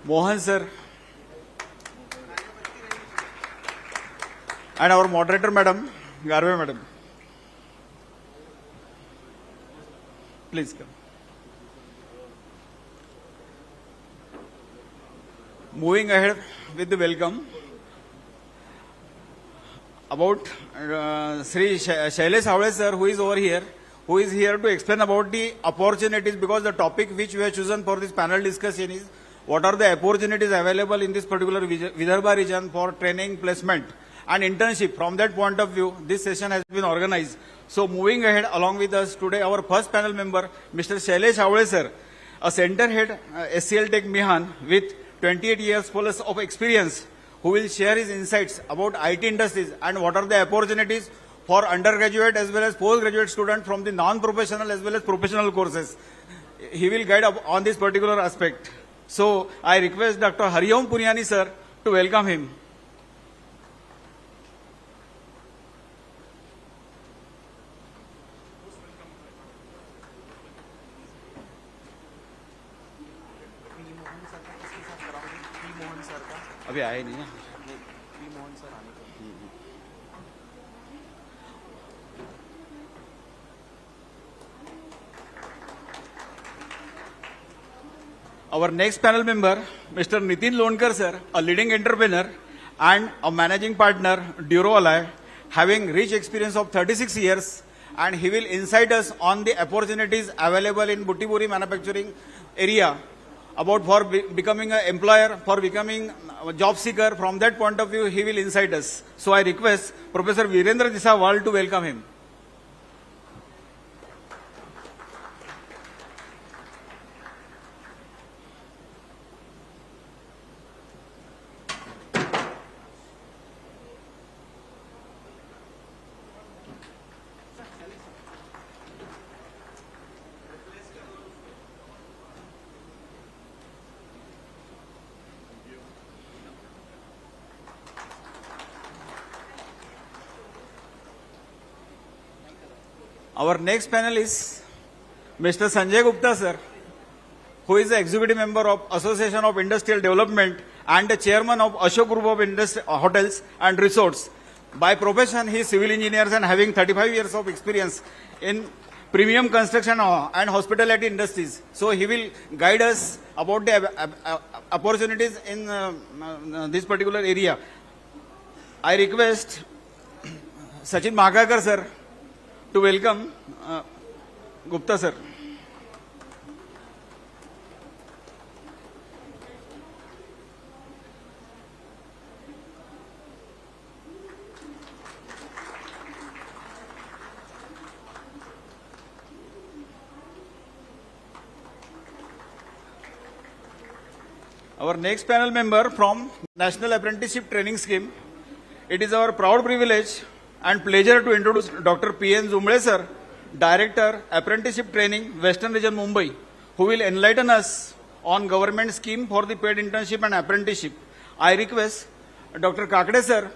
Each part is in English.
Mohan sir, and our moderator madam, Garve madam. Please come. Moving ahead with the welcome. About Sri Shailesh Havle sir, who is over here, who is here to explain about the opportunities, because the topic which we have chosen for this panel discussion is what are the opportunities available in this particular Vidarbha region for training, placement and internship. From that point of view, this session has been organized. So moving ahead, along with us today, our first panel member, Mr. Shailesh Havle sir, a center head, SCL Tech Mihan, with 28 years plus of experience, who will share his insights about IT industries and what are the opportunities for undergraduate as well as postgraduate students from the non-professional as well as professional courses. He will guide up on this particular aspect. So I request Dr. Hariom Punyani sir to welcome him. अभी आए नहीं ना Mohan sir आने को. Our next panel member, Mr. Nitin Lonkar sir, a leading entrepreneur and a managing partner, Duro Alay, having rich experience of 36 years, and he will insight us on the opportunities available in Buttipuri manufacturing area, about for becoming an employer, for becoming a job seeker. From that point of view, he will insight us. So I request Professor Virendra Disawal to welcome him. Our next panel is Mr. Sanjay Gupta sir, who is the executive member of Association of Industrial Development and the chairman of Ashok Group of Hotels and Resorts. By profession, he is civil engineer and having 35 years of experience in premium construction and hospitality industries. So he will guide us about the opportunities in this particular area. I request Sachin Magakar sir to welcome Gupta sir. Our next panel member from National Apprenticeship Training Scheme. It is our proud privilege and pleasure to introduce Dr. P.N. Zumble sir, Director, Apprenticeship Training, Western Region, Mumbai, who will enlighten us on government scheme for the paid internship and apprenticeship. I request Dr. Kakade sir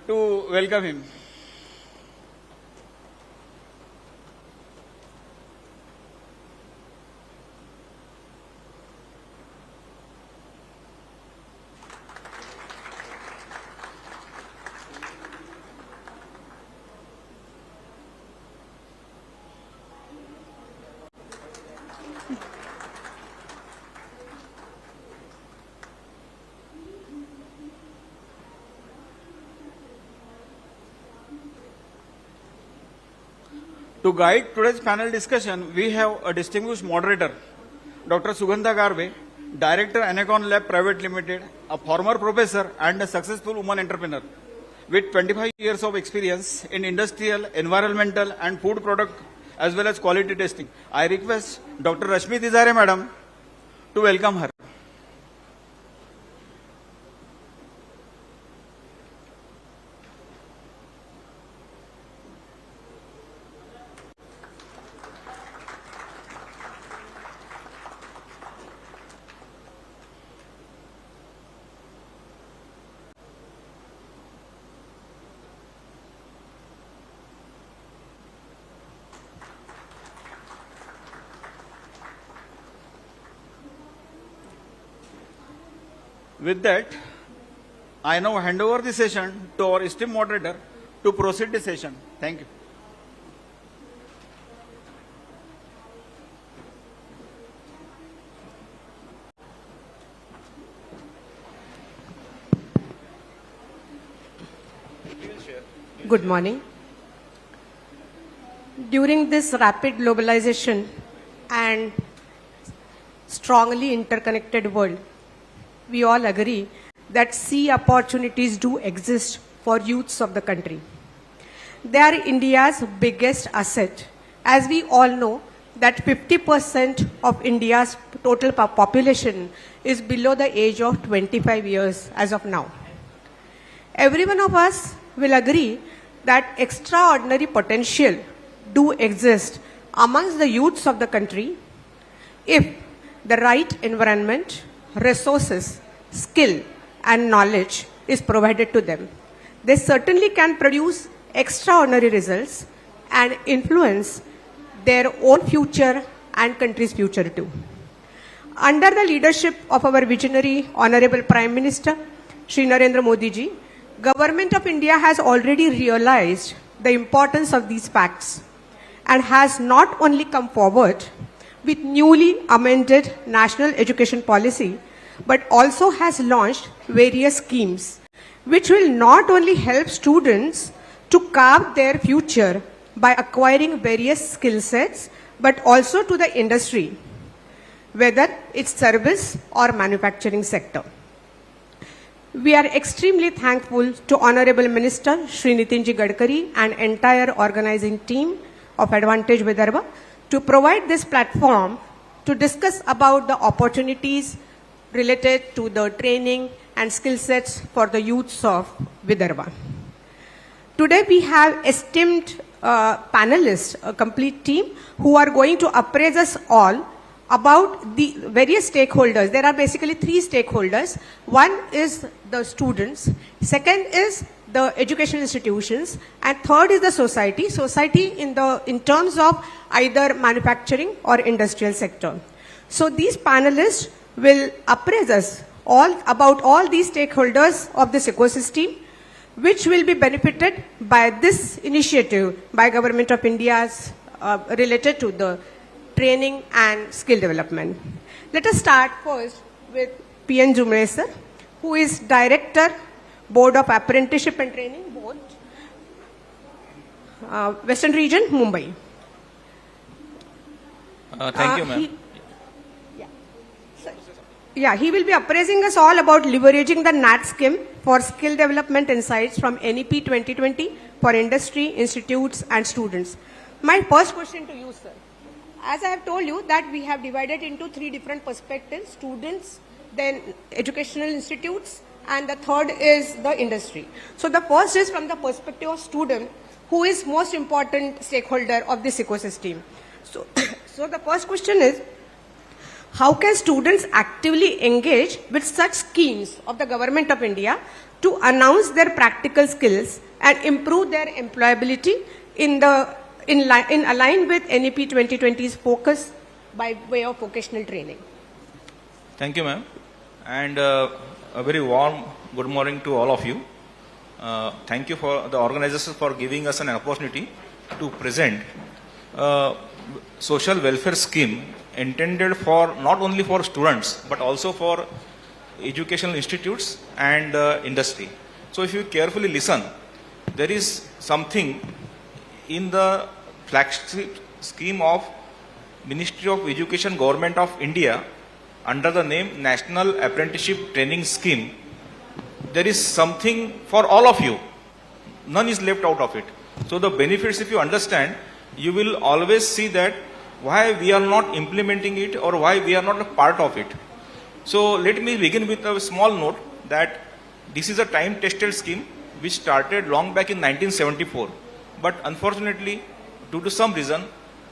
to welcome him. To guide today's panel discussion, we have a distinguished moderator, Dr. Sugandha Garve, Director, Anacon Lab Private Limited, a former professor and a successful woman entrepreneur with 25 years of experience in industrial, environmental and food product as well as quality testing. I request Dr. Rashmi Tizare madam to welcome her. With that, I now hand over the session to our esteemed moderator to proceed the session. Thank you. Good morning. During this rapid globalization and strongly interconnected world, we all agree that sea opportunities do exist for youths of the country. They are India's biggest asset, as we all know that 50% of India's total population is below the age of 25 years as of now. Every one of us will agree that extraordinary potential do exist amongst the youths of the country if the right environment, resources, skill and knowledge is provided to them. They certainly can produce extraordinary results and influence their own future and country's future too. Under the leadership of our visionary Honorable Prime Minister, Shri Narendra Modi ji, Government of India has already realized the importance of these facts and has not only come forward with newly amended national education policy, but also has launched various schemes which will not only help students to carve their future by acquiring various skill sets, but also to the industry, whether it's service or manufacturing sector. We are extremely thankful to Honorable Minister Shri Nitinji Gadkari and entire organizing team of Advantage Vidarbha to provide this platform to discuss about the opportunities related to the training and skill sets for the youths of Vidarbha. Today we have esteemed panelists, a complete team, who are going to appraise us all about the various stakeholders. There are basically three stakeholders. One is the students, second is the educational institutions, and third is the society. Society in terms of either manufacturing or industrial sector. So these panelists will appraise us all about all these stakeholders of this ecosystem, which will be benefited by this initiative by Government of India's related to the training and skill development. Let us start first with P.N. Jumre sir, who is Director, Board of Apprenticeship and Training Board, Western Region, Mumbai. Thank you, ma'am. He will be appraising us all about leveraging the NAT scheme for skill development insights from NEP 2020 for industry, institutes and students. My first question to you, sir. As I have told you that we have divided into three different perspectives: students, then educational institutes, and the third is the industry. So the first is from the perspective of student, who is most important stakeholder of this ecosystem. So the first question is, how can students actively engage with such schemes of the Government of India to announce their practical skills and improve their employability in align with NEP 2020's focus by way of vocational training? Thank you, ma'am. And a very warm good morning to all of you. Thank you for the organizers for giving us an opportunity to present social welfare scheme intended for not only for students but also for educational institutes and industry. So if you carefully listen, there is something in the flagship scheme of Ministry of Education, Government of India, under the name National Apprenticeship Training Scheme. There is something for all of you. None is left out of it. So the benefits, if you understand, you will always see that why we are not implementing it or why we are not a part of it. So let me begin with a small note that this is a time-tested scheme which started long back in 1974. But unfortunately, due to some reason,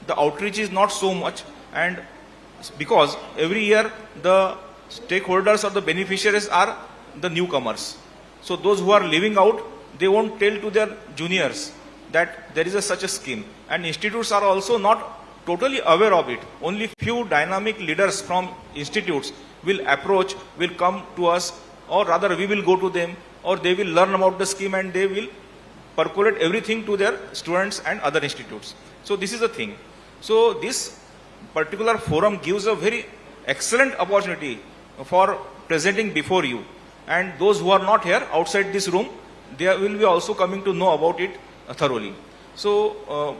the outreach is not so much, and because every year the stakeholders or the beneficiaries are the newcomers. So those who are leaving out, they won't tell to their juniors that there is such a scheme. And institutes are also not totally aware of it. Only few dynamic leaders from institutes will come to us or rather we will go to them, or they will learn about the scheme and they will percolate everything to their students and other institutes. So this is the thing. So this particular forum gives a very excellent opportunity for presenting before you, and those who are not here outside this room, they will be also coming to know about it thoroughly. So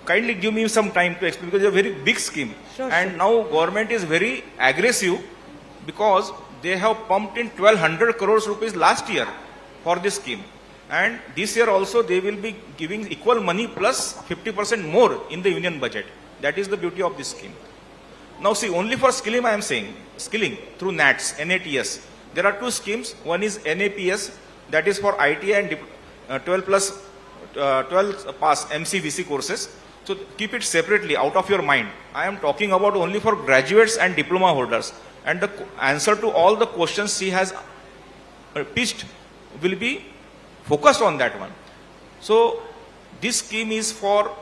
kindly give me some time to explain, because it's a very big scheme. Sure, and sure. now government is very aggressive, because they have pumped in 1200 crores rupees last year for this scheme. And this year also they will be giving equal money plus 50% more in the union budget. That is the beauty of this scheme. Now see, only for skilling I am saying, skilling through NATS, NATS. There are two schemes. One is NAPS, that is for IT and 12 pass MCVC courses. So keep it separately out of your mind. I am talking about only for graduates and diploma holders. And the answer to all the questions she has pitched will be focused on that one. So this scheme is for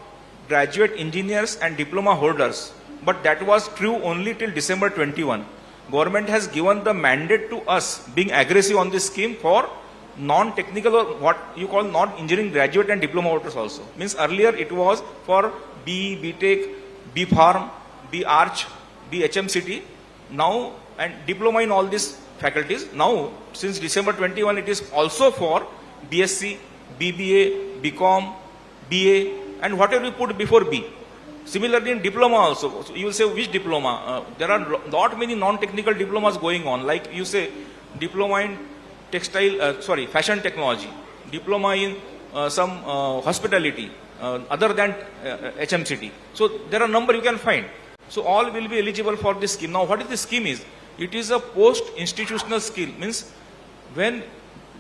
graduate engineers and diploma holders, but that was true only till December 21. Government has given the mandate to us, being aggressive on this scheme, for non-technical or what you call non-engineering graduate and diploma holders also. Means earlier it was for BE, BTech, B Pharm, B Arch, B HMCT, now, and diploma in all these faculties. Now since December 21 it is also for BSc, BBA, BCom, BA, and whatever you put before B. Similarly in diploma also, so you will say which diploma? There are lot many non-technical diplomas going on, like you say diploma in fashion technology, diploma in some hospitality, other than HMCT. So there are number you can find. So all will be eligible for this scheme. Now what is this scheme is? It is a post-institutional skill, means when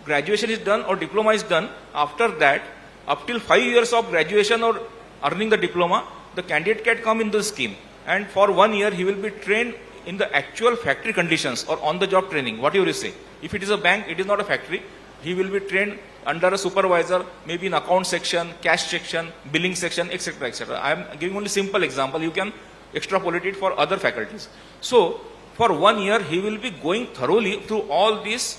graduation is done or diploma is done, after that, up till 5 years of graduation or earning the diploma, the candidate can come in the scheme. And for 1 year, he will be trained in the actual factory conditions or on-the-job training, whatever you say. If it is a bank, it is not a factory. He will be trained under a supervisor, maybe in account section, cash section, billing section, etc., etc. I am giving only simple example. You can extrapolate it for other faculties. So, for 1 year, he will be going thoroughly through all these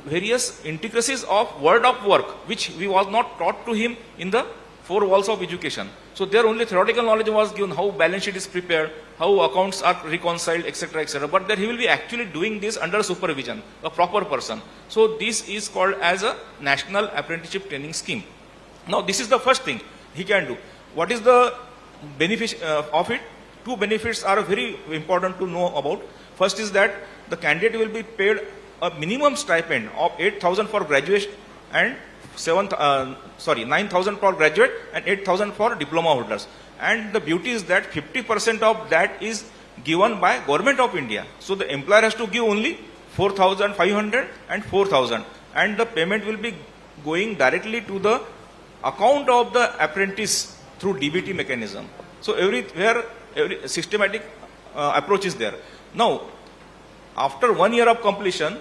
various intricacies of world of work, which we was not taught to him in the four walls of education. So there only theoretical knowledge was given, how balance sheet is prepared, how accounts are reconciled, etc., etc. But there he will be actually doing this under supervision, a proper person. So this is called as a National Apprenticeship Training Scheme. Now this is the first thing he can do. What is the benefit of it? Two benefits are very important to know about. First is that the candidate will be paid a minimum stipend of 8,000 for graduation and 9,000 for graduate and 8,000 for diploma holders. And the beauty is that 50% of that is given by Government of India. So the employer has to give only 4,500 and 4,000, and the payment will be going directly to the account of the apprentice through DBT mechanism. So every systematic approach is there. Now, after 1 year of completion,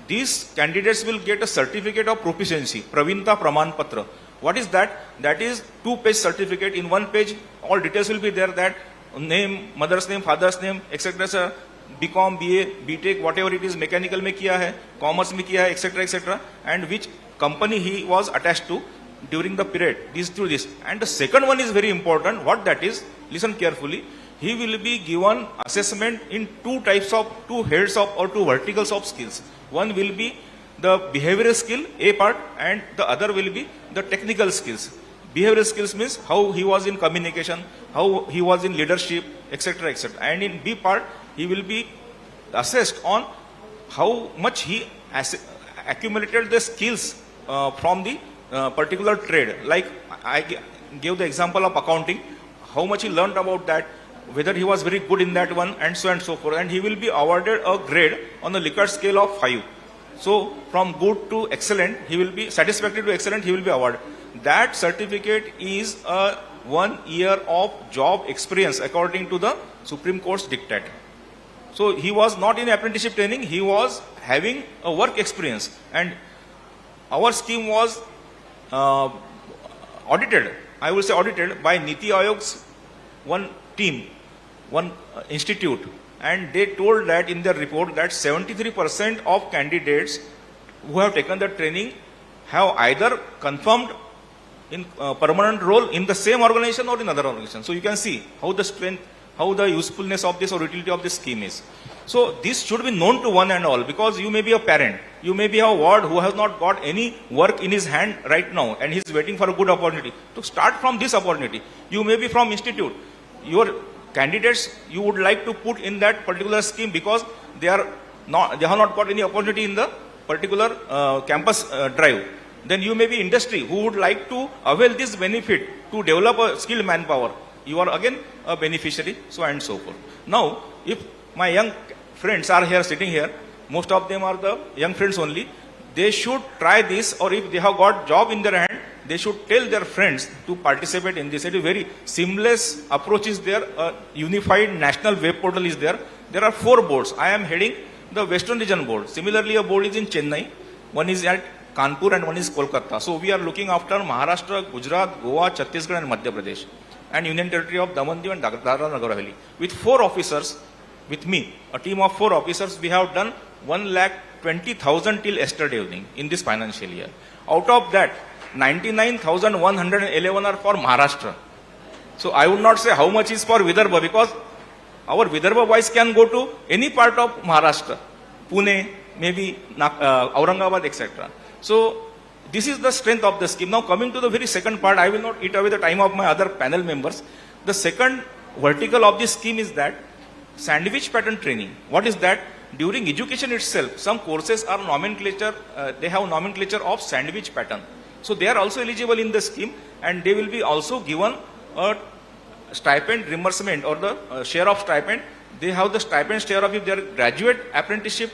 these candidates will get a certificate of proficiency, Pravinta Praman Patra. What is that? That is 2-page certificate. In 1 page, all details will be there, that name, mother's name, father's name, etc. BCom, BA, BTech, whatever it is, mechanical mein kiya hai, commerce mein kiya hai, etc., etc. And which company he was attached to during the period. This. And the second one is very important. What that is? Listen carefully. He will be given assessment in two heads of or two verticals of skills. One will be the behavioral skill, A part, and the other will be the technical skills. Behavioral skills means how he was in communication, how he was in leadership, etc., etc. And in B part, he will be assessed on how much he accumulated the skills from the particular trade. Like I gave the example of accounting, how much he learned about that, whether he was very good in that one, and so on and so forth. And he will be awarded a grade on the Likert scale of 5. So from good to excellent, he will be satisfactory to excellent, he will be awarded. That certificate is a 1 year of job experience according to the Supreme Court's diktat. So he was not in apprenticeship training, he was having a work experience. And our scheme was audited by Niti Aayog's one team, one institute, and they told that in their report that 73% of candidates who have taken the training have either confirmed in permanent role in the same organization or in other organization. So you can see how the strength, how the usefulness of this or utility of this scheme is. So this should be known to one and all, because you may be a parent, you may be a ward who has not got any work in his hand right now and he's waiting for a good opportunity. To start from this opportunity, you may be from institute. Your candidates you would like to put in that particular scheme because they have not got any opportunity in the particular campus drive. Then you may be industry who would like to avail this benefit to develop a skilled manpower. You are again a beneficiary, so and so forth. Now, if my young friends are here sitting here, most of them are the young friends only, they should try this, or if they have got job in their hand, they should tell their friends to participate in this. It is very seamless approach is there. A unified national web portal is there. There are 4 boards. I am heading the Western Region board. Similarly, a board is in Chennai. One is at Kanpur and one is Kolkata. So we are looking after Maharashtra, Gujarat, Goa, Chhattisgarh and Madhya Pradesh, and Union Territory of Daman Diu and Dadra Nagar Haveli. With 4 officers, with me, a team of 4 officers, we have done 1,20,000 till yesterday evening in this financial year. Out of that, 99,111 are for Maharashtra. So I would not say how much is for Vidarbha, because our Vidarbha boys can go to any part of Maharashtra, Pune, maybe Aurangabad, etc. So this is the strength of the scheme. Now coming to the very second part, I will not eat away the time of my other panel members. The second vertical of this scheme is that sandwich pattern training. What is that? During education itself, some courses are nomenclature, they have nomenclature of sandwich pattern. So they are also eligible in the scheme, and they will be also given a stipend reimbursement or the share of stipend. They have the stipend share of, if their graduate apprenticeship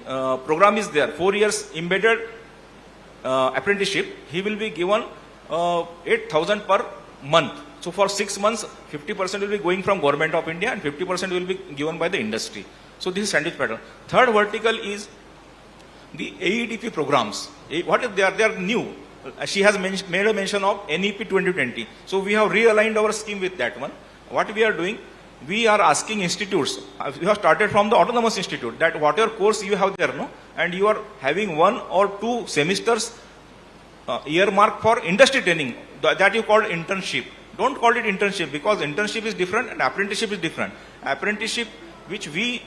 program is there, 4 years embedded apprenticeship, he will be given 8,000 per month. So for 6 months, 50% will be going from Government of India and 50% will be given by the industry. So this is sandwich pattern. Third vertical is the AEDP programs. What is they are? They are new. She has made a mention of NEP 2020. So we have realigned our scheme with that one. What we are doing, we are asking institutes, we have started from the autonomous institute, that whatever course you have there, no, and you are having 1 or 2 semesters earmarked for industry training, that you call internship. Don't call it internship, because internship is different and apprenticeship is different. Apprenticeship, which we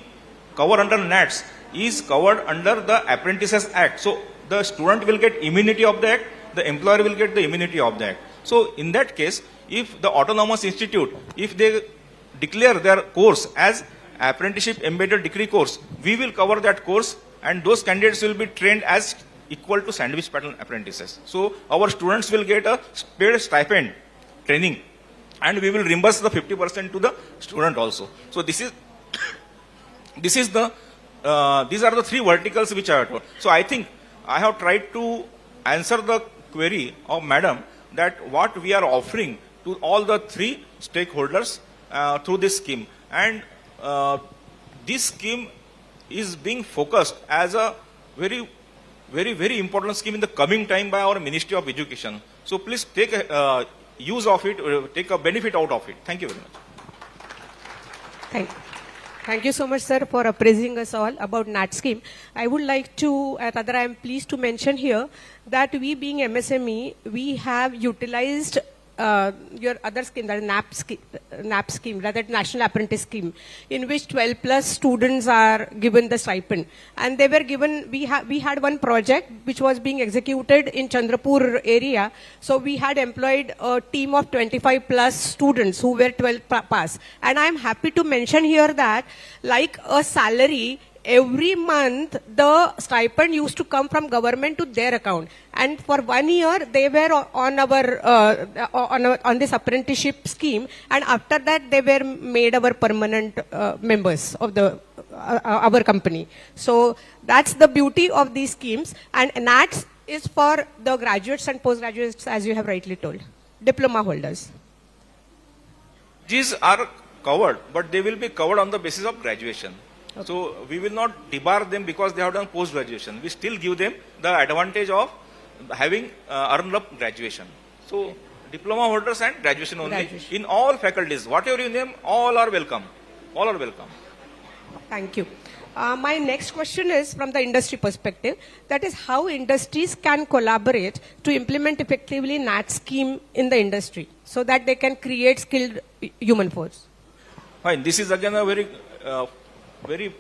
cover under NATS, is covered under the Apprentices Act. So the student will get immunity of the act, the employer will get the immunity of the act. So in that case, if the autonomous institute, if they declare their course as apprenticeship embedded degree course, we will cover that course, and those candidates will be trained as equal to sandwich pattern apprentices. So our students will get a paid stipend training, and we will reimburse the 50% to the student also. So this is these are the 3 verticals which I have told. So I think I have tried to answer the query of madam, that what we are offering to all the 3 stakeholders through this scheme. And this scheme is being focused as a very, very, very important scheme in the coming time by our Ministry of Education. So please take use of it, take a benefit out of it. Thank you very much. Thank you so much, sir, for appraising us all about NAT scheme. I would like to, rather I am pleased to mention here that we being MSME, we have utilized your other scheme, that is NAP scheme, rather National Apprentice Scheme, in which 12 plus students are given the stipend. And they were given, we had one project which was being executed in Chandrapur area. So we had employed a team of 25 plus students who were 12 pass. And I'm happy to mention here that, like a salary, every month the stipend used to come from government to their account, and for 1 year they were on our on this apprenticeship scheme, and after that they were made our permanent members of the our company. So that's the beauty of these schemes. And NATS is for the graduates and postgraduates, as you have rightly told, diploma holders. These are covered, but they will be covered on the basis of graduation. Okay. So we will not debar them because they have done post-graduation. We still give them the advantage of having earned up graduation. So diploma holders and graduation only. In all faculties, whatever you name, all are welcome. All are welcome. Thank you. My next question is from the industry perspective. That is how industries can collaborate to implement effectively NAT scheme in the industry so that they can create skilled human force. Fine. This is again a very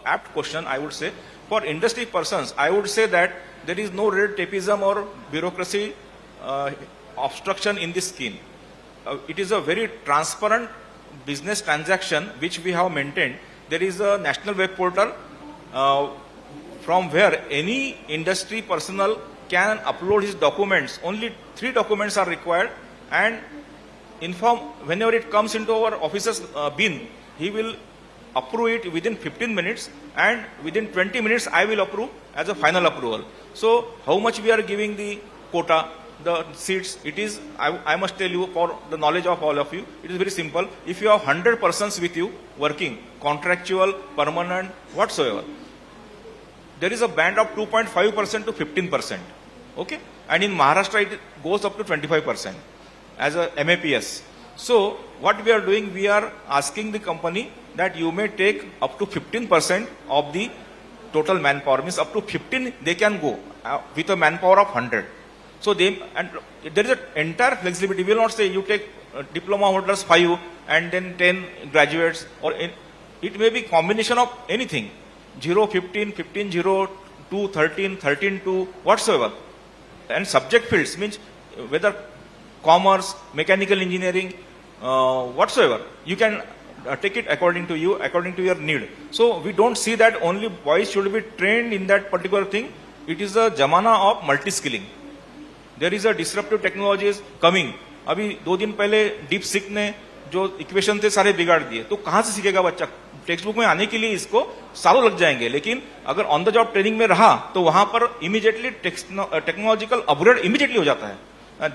apt question, I would say. For industry persons, I would say that there is no red tapeism or bureaucracy obstruction in this scheme. It is a very transparent business transaction which we have maintained. There is a national web portal from where any industry personnel can upload his documents. Only 3 documents are required, and inform whenever it comes into our officer's bin, he will approve it within 15 minutes, and within 20 minutes I will approve as a final approval. So how much we are giving the quota, the seats, it is, I must tell you for the knowledge of all of you, it is very simple. If you have 100 persons with you working, contractual, permanent, whatsoever, there is a band of 2.5% to 15%. Okay? And in Maharashtra it goes up to 25% as a MAPS. So what we are doing, we are asking the company that you may take up to 15% of the total manpower, means up to 15 they can go with a manpower of 100. So they, and there is an entire flexibility. We will not say you take diploma holders 5 and then 10 graduates, or it may be combination of anything. 0, 15, 15, 0, 2, 13, 13, 2, whatsoever. And subject fields means whether commerce, mechanical engineering, whatsoever. You can take it according to you, according to your need. So we don't see that only boys should be trained in that particular thing. It is a jamana of multi-skilling. There is a disruptive technologies coming. अभी 2 दिन पहले deep सिक ने जो equation थे सारे बिगाड़ दिए, तो कहां से सीखेगा बच्चा? टेक्स्ट बुक में आने के लिए इसको सालों लग जाएंगे, लेकिन अगर ऑन द जॉब ट्रेनिंग में रहा तो वहां पर इमीडिएटली टेक्नोलॉजिकल अपग्रेड इमीडिएटली हो जाता है.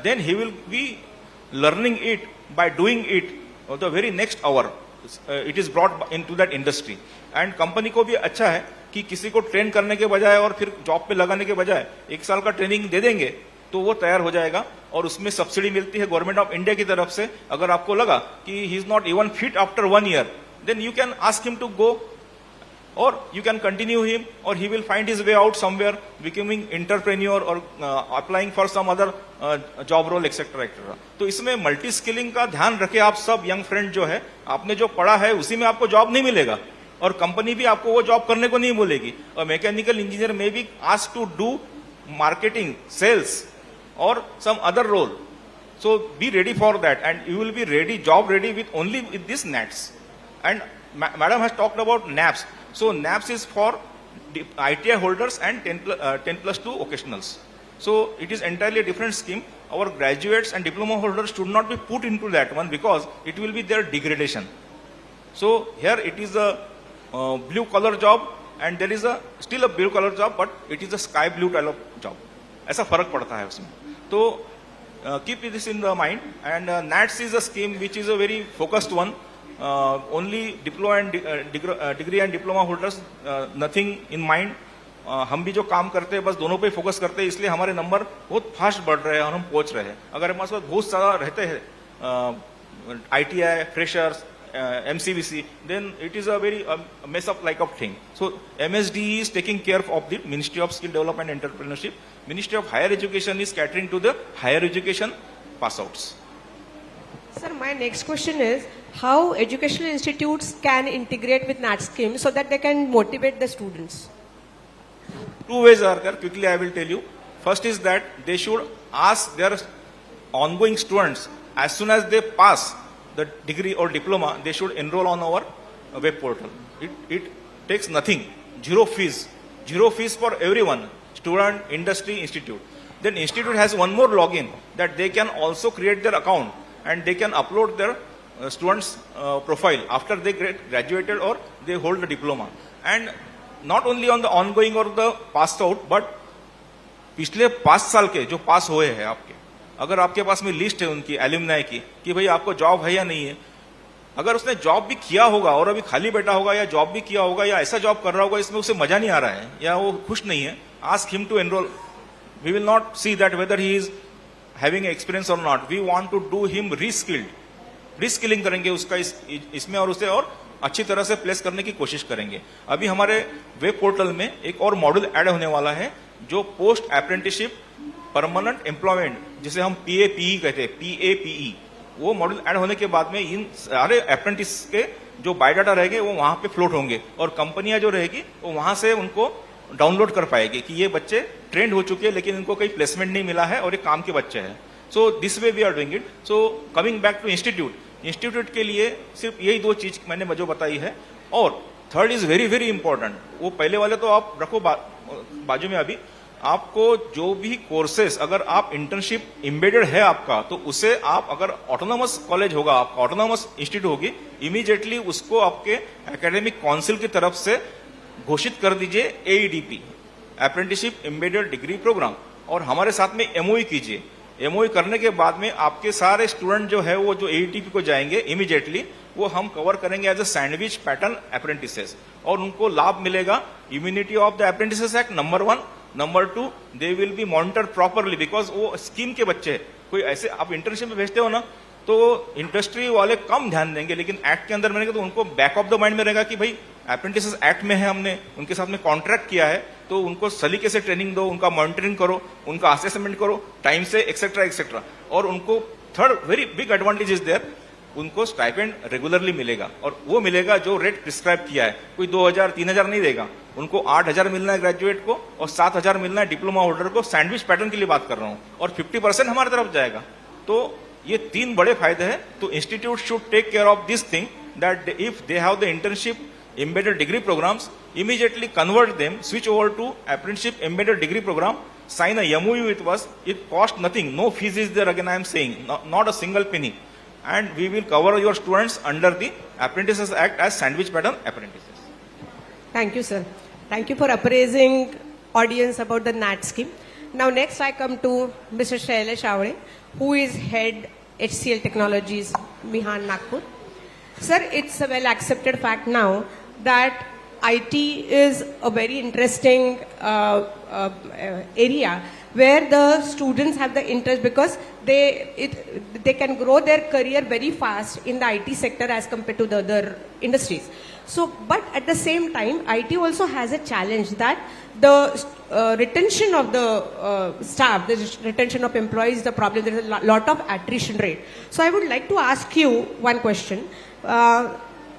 Then he will be learning it by doing it the very next hour. It is brought in to that industry. And company को भी अच्छा है कि किसी को ट्रेन करने के बजाय और फिर जॉब पे लगाने के बजाय 1 साल का ट्रेनिंग दे देंगे तो वो तैयार हो जाएगा, और उसमें सब्सिडी मिलती है गवर्नमेंट ऑफ इंडिया की तरफ से. अगर आपको लगा कि he is not even fit after 1 year, then you can ask him to go, और यू कैन कंटिन्यू हिम, और he will find his way out somewhere, becoming entrepreneur और applying for some other job role etcetera etcetera. तो इसमें multi skilling का ध्यान रखें आप सब यंग फ्रेंड जो है. आपने जो पढ़ा है उसी में आपको जॉब नहीं मिलेगा, और कंपनी भी आपको वो जॉब करने को नहीं बोलेगी. और मैकेनिकल इंजीनियर में भी ask to do marketing, sales, or some other role. So be ready for that, and you will be ready, job ready with only with these NATs. And madam has talked about NAPS. So NAPS is for ITI holders and 10+2 occasionals. So it is entirely a different scheme. Our graduates and diploma holders should not be put into that one because it will be their degradation. So here it is a blue collar job, and there is still a blue collar job, but it is a sky blue type of job. ऐसा फर्क पड़ता है उसमें. तो keep this in the mind. And NATS is a scheme which is a very focused one. Only diploma and degree and diploma holders, nothing in mind. हम भी जो काम करते हैं बस दोनों पे फोकस करते हैं, इसलिए हमारे नंबर बहुत फास्ट बढ़ रहे हैं और हम पहुंच रहे हैं. अगर हमारे पास बहुत सारा रहते हैं ITI, freshers, MCVC, then it is a very mess up like of thing. So MSD is taking care of the Ministry of Skill Development and Entrepreneurship. Ministry of Higher Education is catering to the higher education pass outs. Sir, my next question is how educational institutes can integrate with NAT scheme so that they can motivate the students? 2 ways are there. Quickly I will tell you. First is that they should ask their ongoing students, as soon as they pass the degree or diploma, they should enroll on our web portal. It takes nothing, zero fees for everyone, student, industry, institute. Then institute has one more login that they can also create their account, and they can upload their students profile after they get graduated or they hold the diploma. And not only on the ongoing or the passed out, but पिछले 5 साल के जो पास हुए हैं आपके, अगर आपके पास में लिस्ट है उनकी एल्यूमनाई की कि भाई आपको जॉब है या नहीं है, अगर उसने जॉब भी किया होगा और अभी खाली बैठा होगा, या जॉब भी किया होगा या ऐसा जॉब कर रहा होगा इसमें उसे मजा नहीं आ रहा है या वो खुश नहीं है, ask him to enrol. We will not see that whether he is having experience और not. We want to do him reskilled. Reskilling करेंगे उसका इसमें और उसे और अच्छी तरह से प्लेस करने की कोशिश करेंगे। अभी हमारे वेब पोर्टल में एक और मॉड्यूल ऐड होने वाला है जो पोस्ट अप्रेंटिसशिप परमानेंट एम्प्लॉयमेंट, जिसे हम PAPE कहते हैं, PAPE, वो मॉड्यूल ऐड होने के बाद में इन सारे अप्रेंटिस के जो बायोडाटा रहेंगे वो वहां पे फ्लोट होंगे और कंपनियां जो रहेगी वो वहां से उनको डाउनलोड कर पाएगी कि ये बच्चे ट्रेंड हो चुके हैं लेकिन इनको कोई प्लेसमेंट नहीं मिला है और ये काम के बच्चे हैं। So this way we are doing it. So coming back to institute के लिए सिर्फ यही 2 चीज मैंने जो बताई है। और third is very very important, वो पहले वाले तो आप रखो बाजू में। अभी आपको जो भी कोर्सेस, अगर आप इंटर्नशिप एम्बेडेड है आपका, तो उसे आप, अगर ऑटोनोमस कॉलेज होगा आपका, ऑटोनोमस इंस्टीट्यूट होगी, इमीडिएटली उसको आपके एकेडमिक काउंसिल की तरफ से घोषित कर दीजिए AEDP, apprenticeship embedded degree program, और हमारे साथ में MOU कीजिए। MOU करने के बाद में आपके सारे स्टूडेंट जो है वो जो AEDP को जाएंगे इमीडिएटली, वो हम कवर करेंगे as a sandwich pattern apprentices, और उनको लाभ मिलेगा immunity of the apprentices act number 1, number 2, they will be monitored properly, because वो स्कीम के बच्चे हैं। कोई ऐसे आप इंटर्नशिप में भेजते हो ना, तो इंडस्ट्री वाले कम ध्यान देंगे, लेकिन एक्ट के अंदर मिलेंगे तो उनको बैक ऑफ द माइंड में रहेगा कि भाई अप्रेंटिसेस एक्ट में है, हमने उनके साथ में कॉन्ट्रैक्ट किया है, तो उनको सलीके से ट्रेनिंग दो, उनका मॉनिटरिंग करो, उनका असेसमेंट करो टाइम से, एक्सेट्रा एक्सेट्रा। और उनको third very big advantage is there, उनको स्टाइपेंड रेगुलरली मिलेगा, और वो मिलेगा जो रेट प्रिस्क्राइब किया है। कोई 2,000-3,000 नहीं देगा, उनको 8,000 मिलना है ग्रेजुएट को और 7,000 मिलना है डिप्लोमा होल्डर को। सैंडविच पैटर्न के लिए बात कर रहा हूं, और 50% हमारी तरफ जाएगा। तो ये 3 बड़े फायदे हैं। तो institute should take care of this thing, that if they have the internship embedded degree programs, immediately convert them, switch over to apprenticeship embedded degree program, sign a MOU with us. It costs nothing, no fees is there, again I am saying, not a single penny, and we will cover your students under the Apprentices Act as sandwich pattern apprentices. Thank you, sir. Thank you for appraising audience about the NAT scheme. Now next I come to Mr. Shailesh Avade, who is head HCL Technologies, Mihan, Nagpur. Sir, it's a well accepted fact now that IT is a very interesting area where the students have the interest, because they can grow their career very fast in the IT sector as compared to the other industries. So, but at the same time, IT also has a challenge that the retention of the staff, the retention of employees is the problem. There is a lot of attrition rate. So I would like to ask you one question.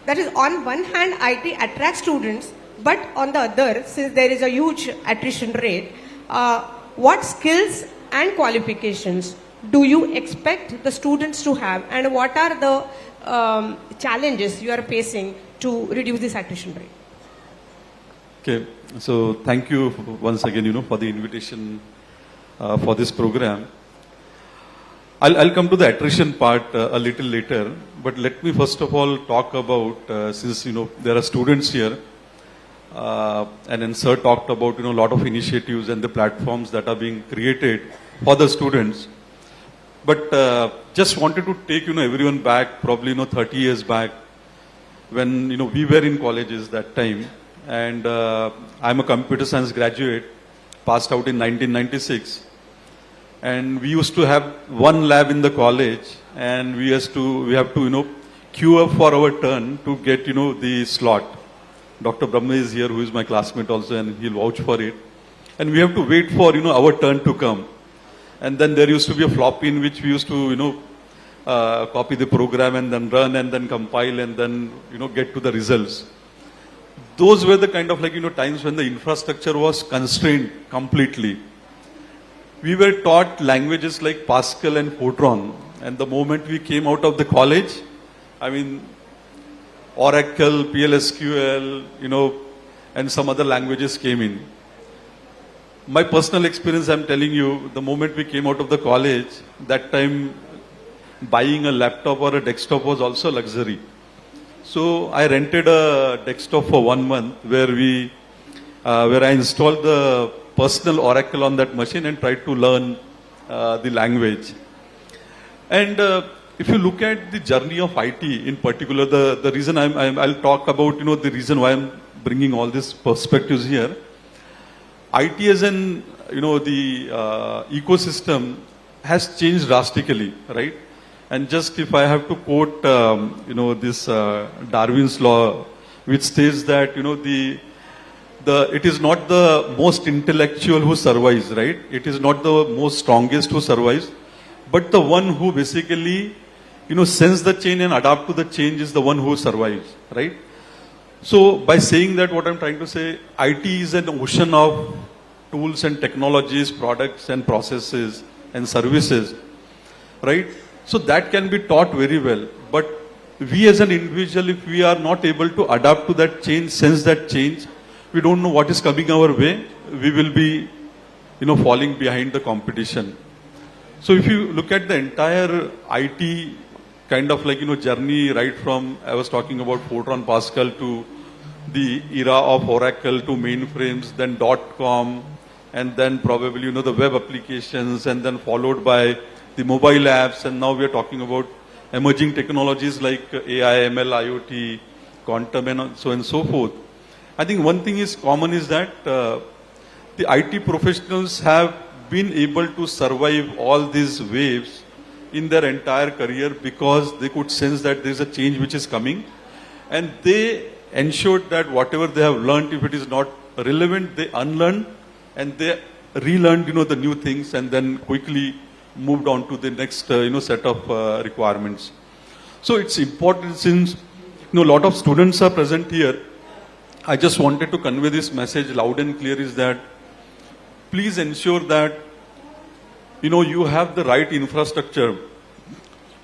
That is, on one hand, IT attracts students, but on the other, since there is a huge attrition rate, what skills and qualifications do you expect the students to have, and what are the challenges you are facing to reduce this attrition rate? Okay, so thank you once again, for the invitation for this program. I'll come to the attrition part a little later, but let me first of all talk about, since there are students here, and then sir talked about a lot of initiatives and the platforms that are being created for the students. But just wanted to take everyone back, probably 30 years back, when we were in colleges that time, and I'm a computer science graduate, passed out in 1996. And we used to have one lab in the college, and we have to queue up for our turn to get the slot. Dr. Brahma is here, who is my classmate also, and he'll vouch for it. And we have to wait for our turn to come. And then there used to be a floppy in which we used to copy the program and then run and then compile and then get to the results. Those were the kind of times when the infrastructure was constrained completely. We were taught languages like Pascal and Fortran, and the moment we came out of the college, I mean, Oracle, PLSQL, and some other languages came in. My personal experience, I'm telling you, the moment we came out of the college, that time buying a laptop or a desktop was also luxury. So I rented a desktop for 1 month where I installed the personal Oracle on that machine and tried to learn the language. And if you look at the journey of IT in particular, the reason I'll talk about the reason why I'm bringing all these perspectives here. IT as in the ecosystem has changed drastically, right? And just if I have to quote, this Darwin's law, which states that, it is not the most intellectual who survives, right? It is not the most strongest who survives, but the one who basically, sense the change and adapt to the change is the one who survives, right? So by saying that, what I'm trying to say, IT is an ocean of tools and technologies, products and processes and services, right? So that can be taught very well. But we as an individual, if we are not able to adapt to that change, sense that change, we don't know what is coming our way, we will be, falling behind the competition. So if you look at the entire IT kind of journey, right from, I was talking about Fortran Pascal to the era of Oracle to mainframes, then .com, and then probably, the web applications, and then followed by the mobile apps, and now we are talking about emerging technologies like AI, ML, IoT, quantum, and so on and so forth. I think one thing is common is that the IT professionals have been able to survive all these waves in their entire career because they could sense that there is a change which is coming, and they ensured that whatever they have learned, if it is not relevant, they unlearned and they relearned, the new things, and then quickly moved on to the next, set of requirements. So it's important since, a lot of students are present here. I just wanted to convey this message loud and clear is that please ensure that, you have the right infrastructure.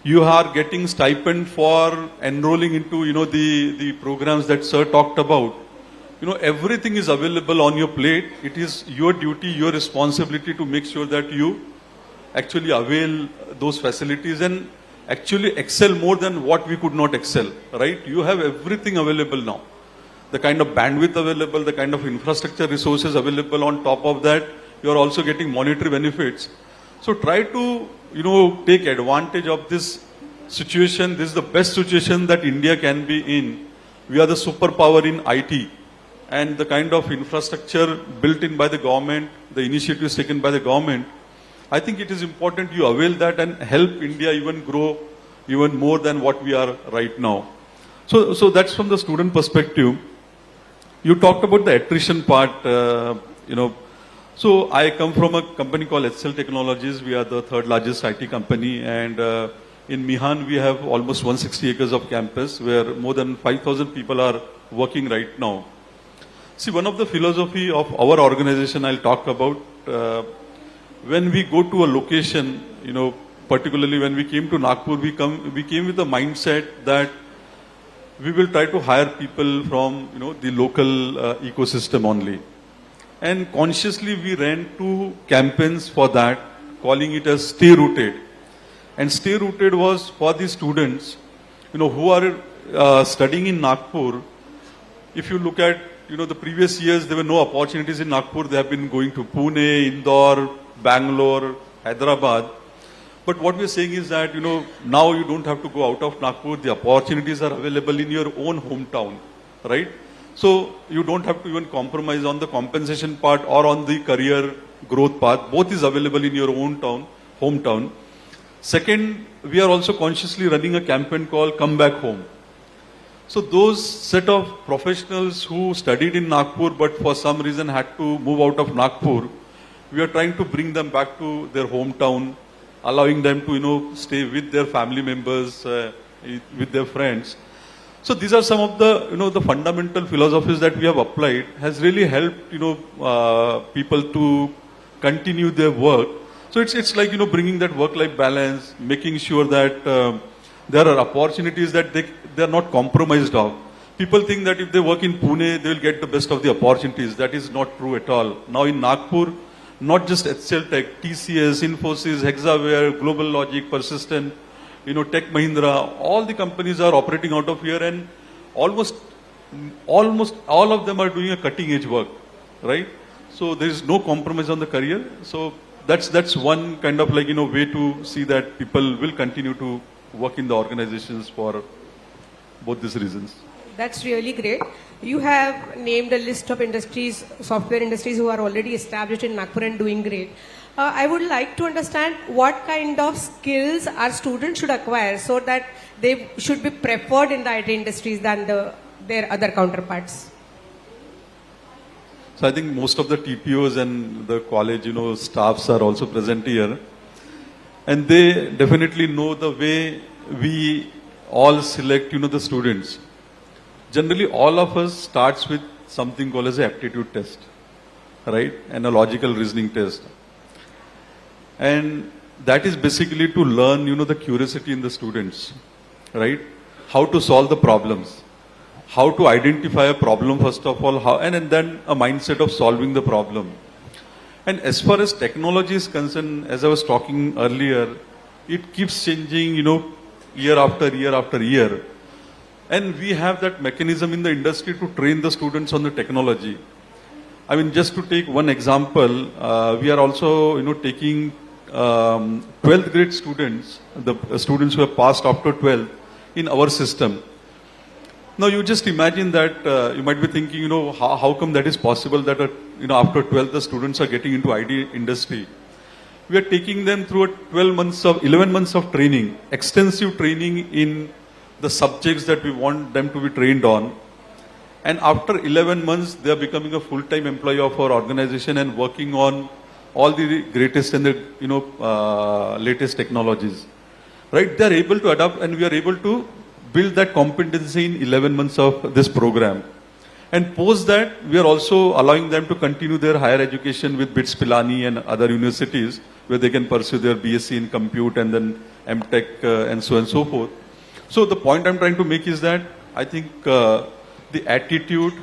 You are getting stipend for enrolling into, the programs that sir talked about. Everything is available on your plate. It is your duty, your responsibility to make sure that you actually avail those facilities and actually excel more than what we could not excel, right? You have everything available now. The kind of bandwidth available, the kind of infrastructure resources available. On top of that, you are also getting monetary benefits. So try to, take advantage of this situation. This is the best situation that India can be in. We are the superpower in IT, and the kind of infrastructure built in by the government, the initiatives taken by the government, I think it is important you avail that and help India even grow even more than what we are right now. So that's from the student perspective. You talked about the attrition part, So I come from a company called HCL Technologies. We are the third largest IT company, and in Mihan we have almost 160 acres of campus where more than 5,000 people are working right now. See, one of the philosophy of our organization I'll talk about, when we go to a location, particularly when we came to Nagpur, we came with the mindset that we will try to hire people from, the local ecosystem only. And consciously we ran 2 campaigns for that, calling it as Stay Rooted. And Stay Rooted was for the students, who are studying in Nagpur. If you look at, the previous years, there were no opportunities in Nagpur. They have been going to Pune, Indore, Bangalore, Hyderabad. But what we're saying is that, now you don't have to go out of Nagpur. The opportunities are available in your own hometown, right? So you don't have to even compromise on the compensation part or on the career growth path. Both is available in your own hometown. Second, we are also consciously running a campaign called Come Back Home. So those set of professionals who studied in Nagpur but for some reason had to move out of Nagpur, we are trying to bring them back to their hometown, allowing them to, stay with their family members, with their friends. So these are some of the, the fundamental philosophies that we have applied, has really helped, people to continue their work. So it's like, bringing that work-life balance, making sure that there are opportunities that they are not compromised of. People think that if they work in Pune, they will get the best of the opportunities. That is not true at all. Now in Nagpur, not just HCL Tech, TCS, Infosys, Hexaware, Global Logic, Persistent, Tech Mahindra, all the companies are operating out of here, and almost all of them are doing a cutting edge work, right? So there is no compromise on the career. So that's one kind of way to see that people will continue to work in the organizations for both these reasons. That's really great. You have named a list of industries, software industries who are already established in Nagpur and doing great. I would like to understand what kind of skills our students should acquire so that they should be preferred in the IT industries than their other counterparts. So I think most of the TPOs and the college, staffs are also present here. And they definitely know the way we all select, the students. Generally, all of us starts with something called as an aptitude test, right? And a logical reasoning test. And that is basically to learn, the curiosity in the students, right? How to solve the problems. How to identify a problem first of all, and then a mindset of solving the problem. And as far as technology is concerned, as I was talking earlier, it keeps changing, year after year after year. And we have that mechanism in the industry to train the students on the technology. I mean, just to take one example, we are also, taking 12th grade students, the students who have passed after 12th in our system. Now, you just imagine that you might be thinking, how come that is possible that, after 12th, the students are getting into IT industry. We are taking them through 11 months of training, extensive training in the subjects that we want them to be trained on. And after 11 months, they are becoming a full-time employee of our organization and working on all the greatest and the, latest technologies. Right? They are able to adapt, and we are able to build that competency in 11 months of this program. And post that, we are also allowing them to continue their higher education with BITS Pilani and other universities where they can pursue their BSc in compute and then MTech and so on and so forth. So the point I'm trying to make is that I think the attitude,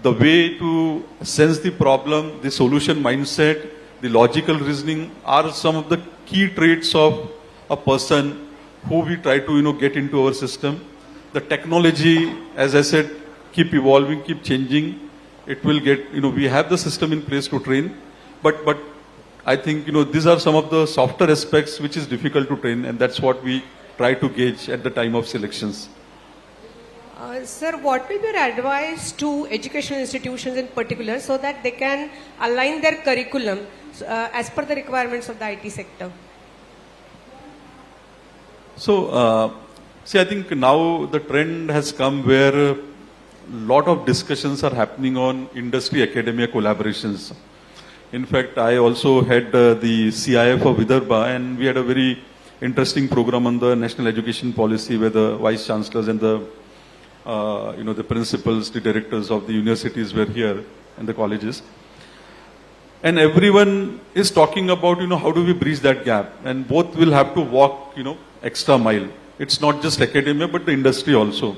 the way to sense the problem, the solution mindset, the logical reasoning are some of the key traits of a person who we try to, get into our system. The technology, as I said, keep evolving, keep changing. It will get, we have the system in place to train. But I think, these are some of the softer aspects which is difficult to train, and that's what we try to gauge at the time of selections. Sir, what will be your advice to educational institutions in particular so that they can align their curriculum as per the requirements of the IT sector? So, see, I think now the trend has come where a lot of discussions are happening on industry-academia collaborations. In fact, I also had the CIF of Vidarbha, and we had a very interesting program on the national education policy where the vice chancellors and the, the principals, the directors of the universities were here and the colleges. And everyone is talking about, how do we bridge that gap? And both will have to walk, extra mile. It's not just academia, but the industry also.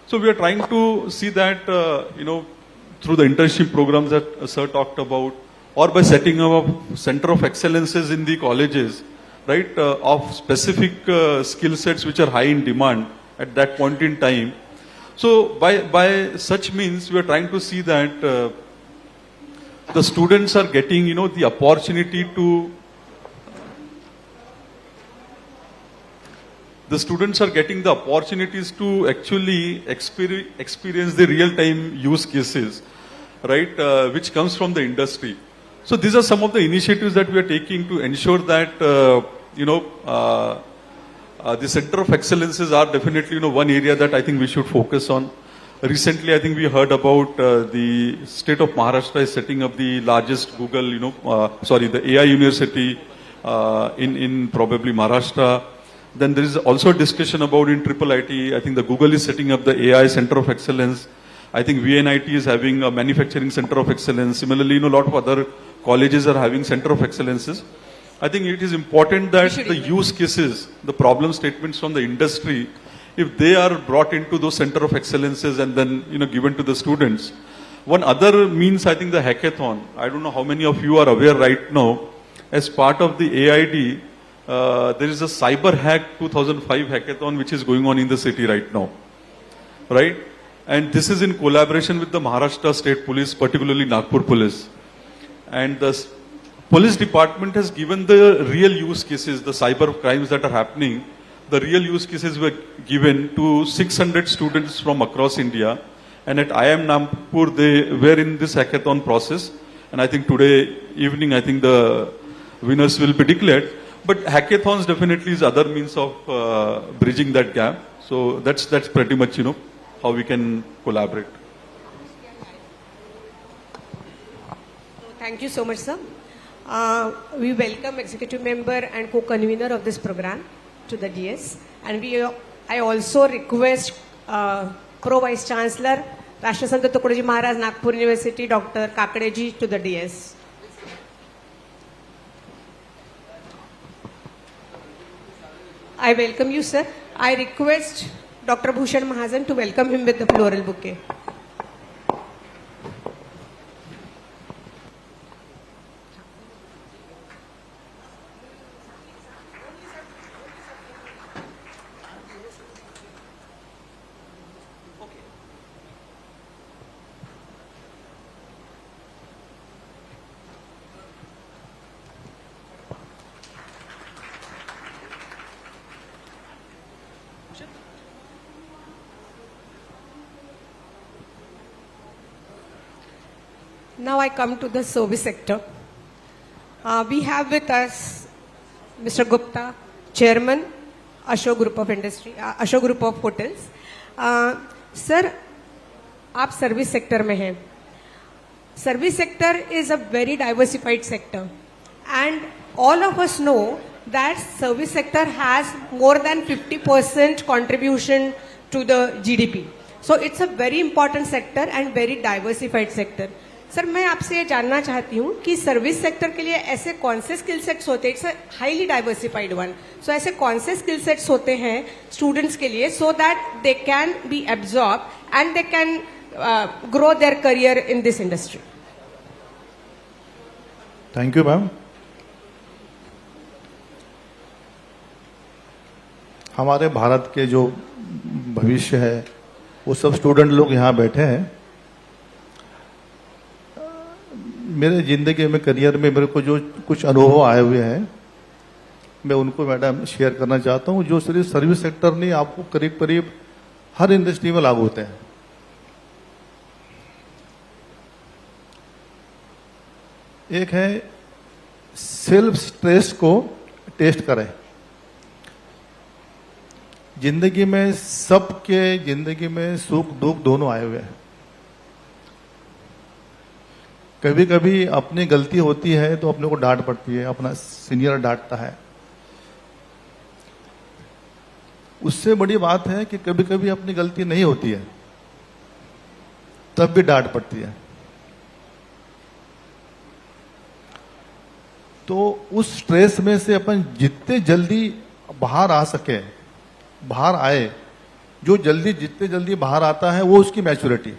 So we are trying to see that, through the internship programs that Sir talked about, or by setting up a center of excellences in the colleges, right, of specific skill sets which are high in demand at that point in time. So by such means, we are trying to see that the students are getting, the opportunity to the students are getting the opportunities to actually experience the real-time use cases, right, which comes from the industry. So these are some of the initiatives that we are taking to ensure that, the Center of Excellences are definitely, one area that I think we should focus on. Recently, I think we heard about the state of Maharashtra is setting up the largest Google, the AI university in probably Maharashtra. Then there is also a discussion about in Triple IT. I think the Google is setting up the AI Center of Excellence. I think VNIT is having a manufacturing center of excellence. Similarly, a lot of other colleges are having center of excellences. I think it is important that the use cases, the problem statements from the industry, if they are brought into those center of excellences and then, given to the students. One other means, I think, the hackathon. I don't know how many of you are aware right now, as part of the AID, there is a Cyber Hack 2005 hackathon which is going on in the city right now, right? And this is in collaboration with the Maharashtra State Police, particularly Nagpur Police. And the police department has given the real use cases, the cyber crimes that are happening. The real use cases were given to 600 students from across India. And at IIM Nagpur, they were in this hackathon process. And I think today evening, I think the winners will be declared. But hackathons definitely is other means of bridging that gap. So that's pretty much, how we can collaborate. Thank you so much, sir. We welcome executive member and co-convener of this program to the DS. And I also request Pro Vice Chancellor, Rashtrasant Tukadoji Maharaj, Nagpur University, Dr. Kakedeji to the DS. I welcome you, sir. I request Dr. Bhushan Mahajan to welcome him with the floral bouquet. Now I come to the service sector. We have with us Mr. Gupta, Chairman, Ashok Group of Industry, Ashok Group of Hotels. Sir, आप service sector में हैं. Service sector is a very diversified sector, and all of us know that service sector has more than 50% contribution to the GDP. So it's a very important sector and very diversified sector. Sir मैं आपसे ये जानना चाहती हूँ कि service sector के लिए ऐसे कौन से स्किल सेट्स होते हैं, इट्स हाईली डाइवर्सिफाइड वन, सो ऐसे कौन से स्किल सेट्स होते हैं स्टूडेंट्स के लिए so that they can be absorb and they can grow their career in this industry. Thank you ma'am. हमारे भारत के जो भविष्य है वो सब स्टूडेंट लोग यहाँ बैठे हैं. मेरे जिंदगी में करियर में मेरे को जो कुछ अनुभव आए हुए हैं मैं उनको मैडम शेयर करना चाहता हूँ, जो सिर्फ सर्विस सेक्टर नहीं आपको करीब करीब हर इंडस्ट्री में लागू होते हैं. एक है सेल्फ स्ट्रेस को टेस्ट करें. जिंदगी में सबके जिंदगी में सुख दुख दोनों आए हुए हैं. कभी कभी अपनी गलती होती है तो अपने को डांट पड़ती है, अपना सीनियर डांटता है. उससे बड़ी बात है कि कभी कभी अपनी गलती नहीं होती है तब भी डांट पड़ती है. तो उस स्ट्रेस में से अपन जितने जल्दी बाहर आ सके, बाहर आए, जो जल्दी जितने जल्दी बाहर आता है वो उसकी मैच्योरिटी.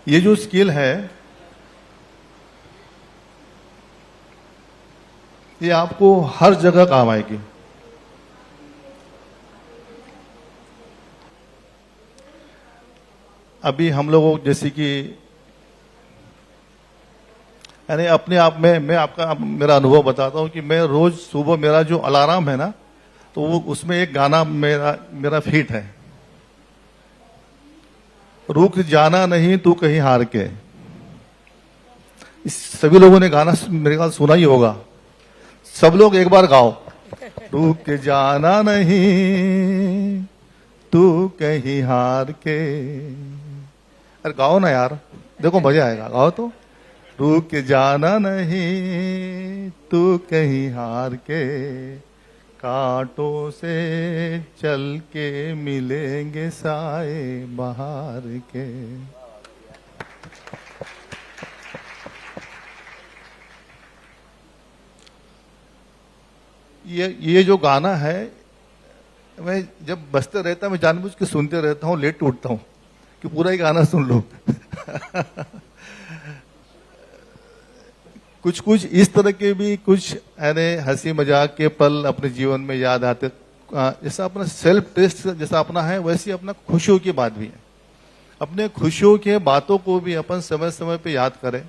ये जो स्किल है ये आपको हर जगह काम आएगी. अभी हम लोगों जैसे कि यानी अपने आप में मैं आपका मेरा अनुभव बताता हूं कि मैं रोज सुबह मेरा जो अलार्म है ना तो वो उसमें एक गाना मेरा फिट है. रुक जाना नहीं तू कहीं हार के. इस सभी लोगों ने गाना मेरे ख्याल सुना ही होगा. सब लोग एक बार गाओ. रुक जाना नहीं तू कहीं हार के. अरे गाओ ना यार, देखो मजा आएगा. गाओ तो. रुक जाना नहीं तू कहीं हार के, कांटों से चल के मिलेंगे साए बहार के. ये जो गाना है मैं जब बजते रहता मैं जानबूझ के सुनते रहता हूँ, लेट उठता हूँ कि पूरा ही गाना सुन लो. कुछ कुछ इस तरह के भी कुछ हंसी मजाक के पल अपने जीवन में याद आते. जैसा अपना सेल्फ टेस्ट जैसा अपना है वैसी अपना खुशियों की बात भी है. अपने खुशियों के बातों को भी अपन समय समय पे याद करें.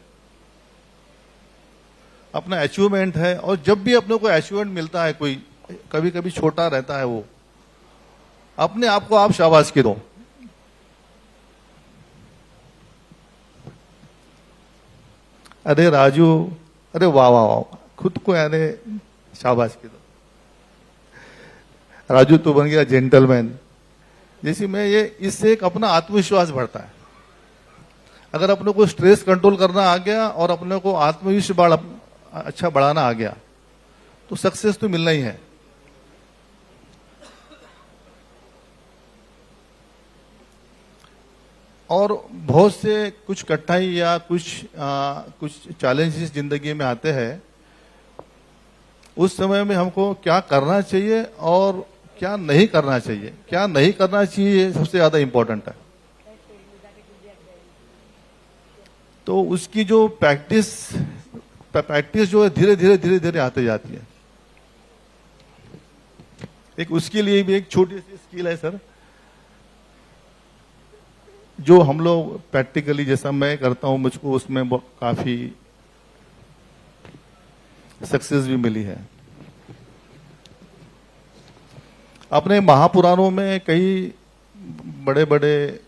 अपना अचीवमेंट है और जब भी अपने को अचीवमेंट मिलता है कोई कभी कभी छोटा रहता है वो अपने आप को आप शाबाशी दो. अरे राजू, अरे वाह वाह वाह, खुद को यानी शाबाश की दो, राजू तो बन गया जेंटलमैन। जैसे मैं ये, इससे एक अपना आत्मविश्वास बढ़ता है। अगर अपने को स्ट्रेस कंट्रोल करना आ गया और अपने को आत्मविश्वास अच्छा बढ़ाना आ गया तो सक्सेस तो मिलना ही है। और बहुत से कुछ कठिनाई या कुछ चैलेंजेस जिंदगी में आते हैं, उस समय में हमको क्या करना चाहिए और क्या नहीं करना चाहिए, क्या नहीं करना चाहिए सबसे ज्यादा इंपॉर्टेंट है। तो उसकी जो प्रैक्टिस जो है धीरे धीरे आते जाती है। एक उसके लिए भी एक छोटी सी स्किल है सर, जो हम लोग प्रैक्टिकली जैसा मैं करता हूं, मुझको उसमें काफी सक्सेस भी मिली है। अपने महापुराणों में कई बड़े बड़े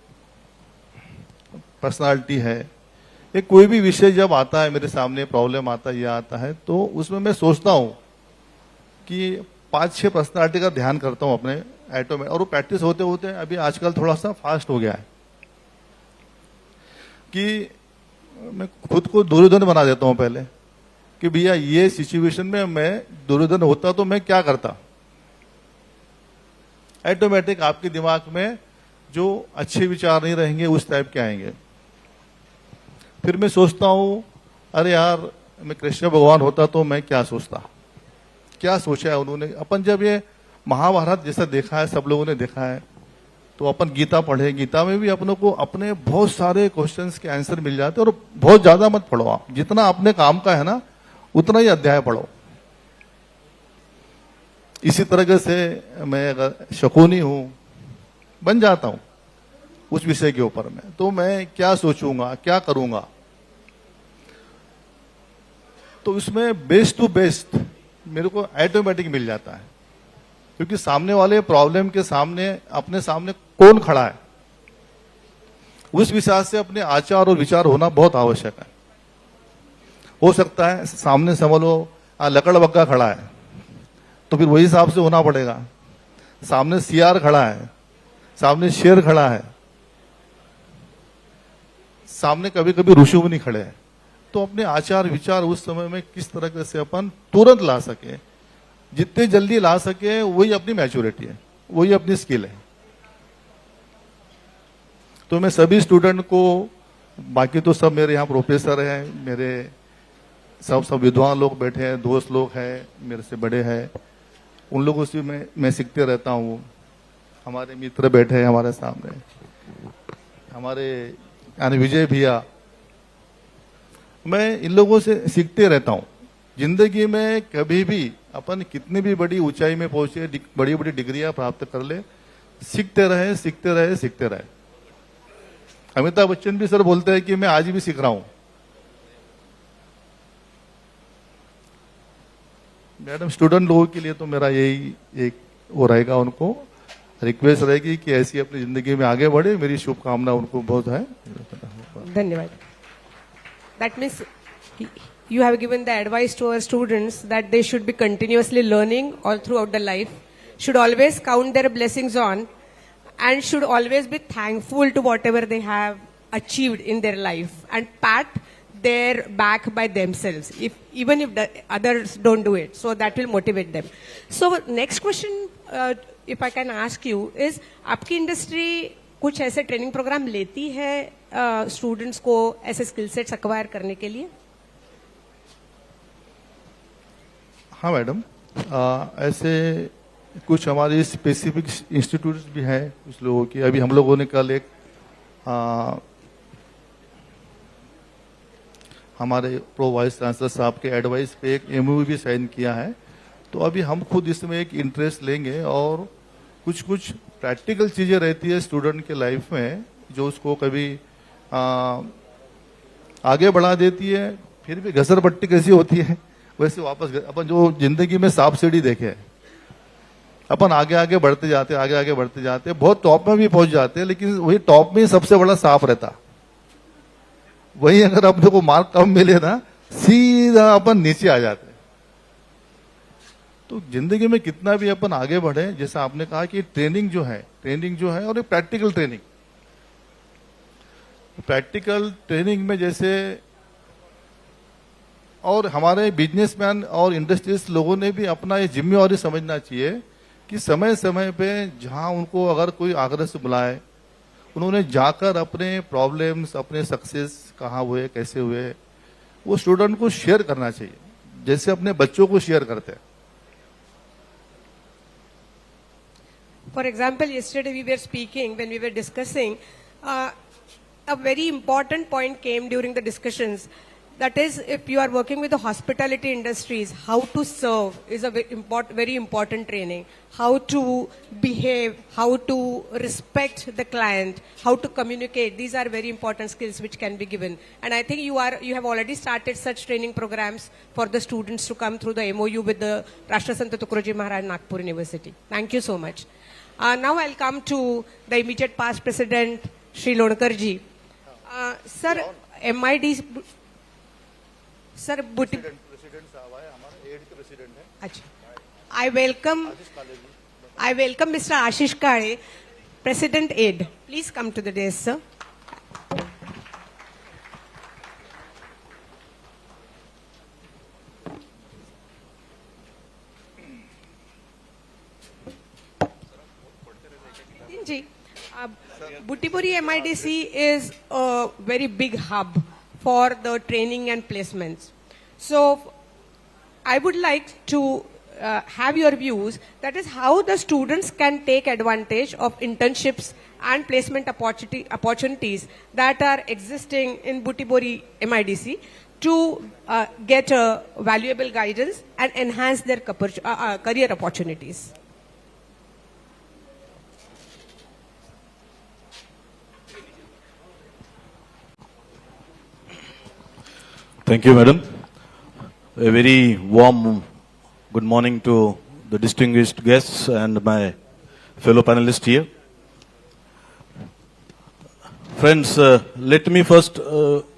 पर्सनालिटी है। एक कोई भी विषय जब आता है मेरे सामने, प्रॉब्लम आता है या आता है, तो उसमें मैं सोचता हूं कि 5-6 पर्सनालिटी का ध्यान करता हूं अपने ऐटो में, और वो प्रैक्टिस होते होते अभी आजकल थोड़ा सा फास्ट हो गया है कि मैं खुद को दुर्योधन बना देता हूं पहले, कि भैया ये सिचुएशन में मैं दुर्योधन होता तो मैं क्या करता। ऑटोमेटिक आपके दिमाग में जो अच्छे विचार नहीं रहेंगे उस टाइप के आएंगे। फिर मैं सोचता हूं, अरे यार मैं कृष्ण भगवान होता तो मैं क्या सोचता, क्या सोचा है उन्होंने। अपन जब ये महाभारत जैसा देखा है, सब लोगों ने देखा है, तो अपन गीता पढ़े, गीता में भी अपनों को अपने बहुत सारे क्वेश्चंस के आंसर मिल जाते हैं। और बहुत ज्यादा मत पढ़ो आप, जितना अपने काम का है ना उतना ही अध्याय पढ़ो। इसी तरह से मैं अगर शकुनी हूं, बन जाता हूं उस विषय के ऊपर में, तो मैं क्या सोचूंगा, क्या करूंगा, तो उसमें बेस्ट टू बेस्ट मेरे को ऑटोमेटिक मिल जाता है। क्योंकि सामने वाले प्रॉब्लम के सामने अपने सामने कौन खड़ा है, उस विचार से अपने आचार और विचार होना बहुत आवश्यक है। हो सकता है सामने समझ लो लकड़ बग्गा खड़ा है, तो फिर वही हिसाब से होना पड़ेगा। सामने सियार खड़ा है, सामने शेर खड़ा है, सामने कभी कभी ऋषि मुनि खड़े हैं, तो अपने आचार विचार उस समय में किस तरह से अपन तुरंत ला सके, जितने जल्दी ला सके, वही अपनी मैच्योरिटी है, वही अपनी स्किल है। तो मैं सभी स्टूडेंट को, बाकी तो सब मेरे यहाँ प्रोफेसर हैं, मेरे सब विद्वान लोग बैठे हैं, दोस्त लोग हैं, मेरे से बड़े हैं, उन लोगों से मैं सीखते रहता हूँ। हमारे मित्र बैठे हैं हमारे सामने, हमारे यानी विजय भैया, मैं इन लोगों से सीखते रहता हूँ। जिंदगी में कभी भी अपन कितनी भी बड़ी ऊंचाई में पहुंचे, बड़ी बड़ी डिग्रियां प्राप्त कर ले, सीखते रहे सीखते रहे सीखते रहे। अमिताभ बच्चन भी सर बोलते हैं कि मैं आज भी सीख रहा हूं। मैडम स्टूडेंट लोगों के लिए तो मेरा यही एक वो रहेगा, उनको रिक्वेस्ट रहेगी कि ऐसी अपनी जिंदगी में आगे बढ़े। मेरी शुभकामना उनको बहुत है। धन्यवाद. That means you have given the advice to our students that they should be continuously learning all throughout the life, should always count their blessings on, and should always be thankful to whatever they have achieved in their life, and pat their back by themselves, even if the others don't do it. So that will motivate them. So next question, if I can ask you, is आपकी industry कुछ ऐसे training programme लेती है students को ऐसे skill sets acquire करने के लिए? हाँ मैडम, ऐसे कुछ हमारे स्पेसिफिक इंस्टीट्यूट्स भी हैं कुछ लोगों की। अभी हम लोगों ने कल एक हमारे प्रो वाइस चांसलर साहब के एडवाइस पे एक एमओयू भी साइन किया है। तो अभी हम खुद इसमें एक इंटरेस्ट लेंगे, और कुछ कुछ प्रैक्टिकल चीजें रहती है स्टूडेंट के लाइफ में जो उसको कभी आगे बढ़ा देती है, फिर भी घसर पट्टी कैसी होती है वैसे वापस अपन जो जिंदगी में सांप सीढ़ी देखे, अपन आगे आगे बढ़ते जाते, आगे आगे बढ़ते जाते, बहुत टॉप में भी पहुंच जाते हैं, लेकिन वही टॉप में ही सबसे बड़ा सांप रहता। वही अगर अपने को मार्क कम मिले ना सीधा अपन नीचे आ जाते हैं। तो जिंदगी में कितना भी अपन आगे बढ़े, जैसा आपने कहा कि ट्रेनिंग जो है और एक प्रैक्टिकल ट्रेनिंग में जैसे, और हमारे बिजनेसमैन और इंडस्ट्रियलिस्ट लोगों ने भी अपना ये जिम्मेवारी समझना चाहिए कि समय समय पे जहां उनको अगर कोई आग्रह से बुलाए, उन्होंने जाकर अपने प्रॉब्लम्स, अपने सक्सेस कहाँ हुए, कैसे हुए, वो स्टूडेंट को शेयर करना चाहिए, जैसे अपने बच्चों को शेयर करते हैं। For example, yesterday we were speaking, when we were discussing, a very important point came during the discussions. That is, if you are working with the hospitality industries, how to serve is a very important training. How to behave, how to respect the client, how to communicate. These are very important skills which can be given. And I think you have already started such training programs for the students to come through the MOU with the Rashtrasant Tukaroji Maharaj Nagpur University. Thank you so much. Now I'll come to the immediate past president, Shri Lodkarji. Sir, MID... sir president साहब है, हमारा add के president है। अच्छा, I welcome Mr. Ashish Kale, President Aid. Please come to the desk, sir. Ji, Butibori MIDC is a very big hub for the training and placements. So I would like to have your views, that is how the students can take advantage of internships and placement opportunities that are existing in Butibori MIDC to get valuable guidance and enhance their career opportunities. Thank you, madam. A very warm good morning to the distinguished guests and my fellow panelists here. Friends, let me first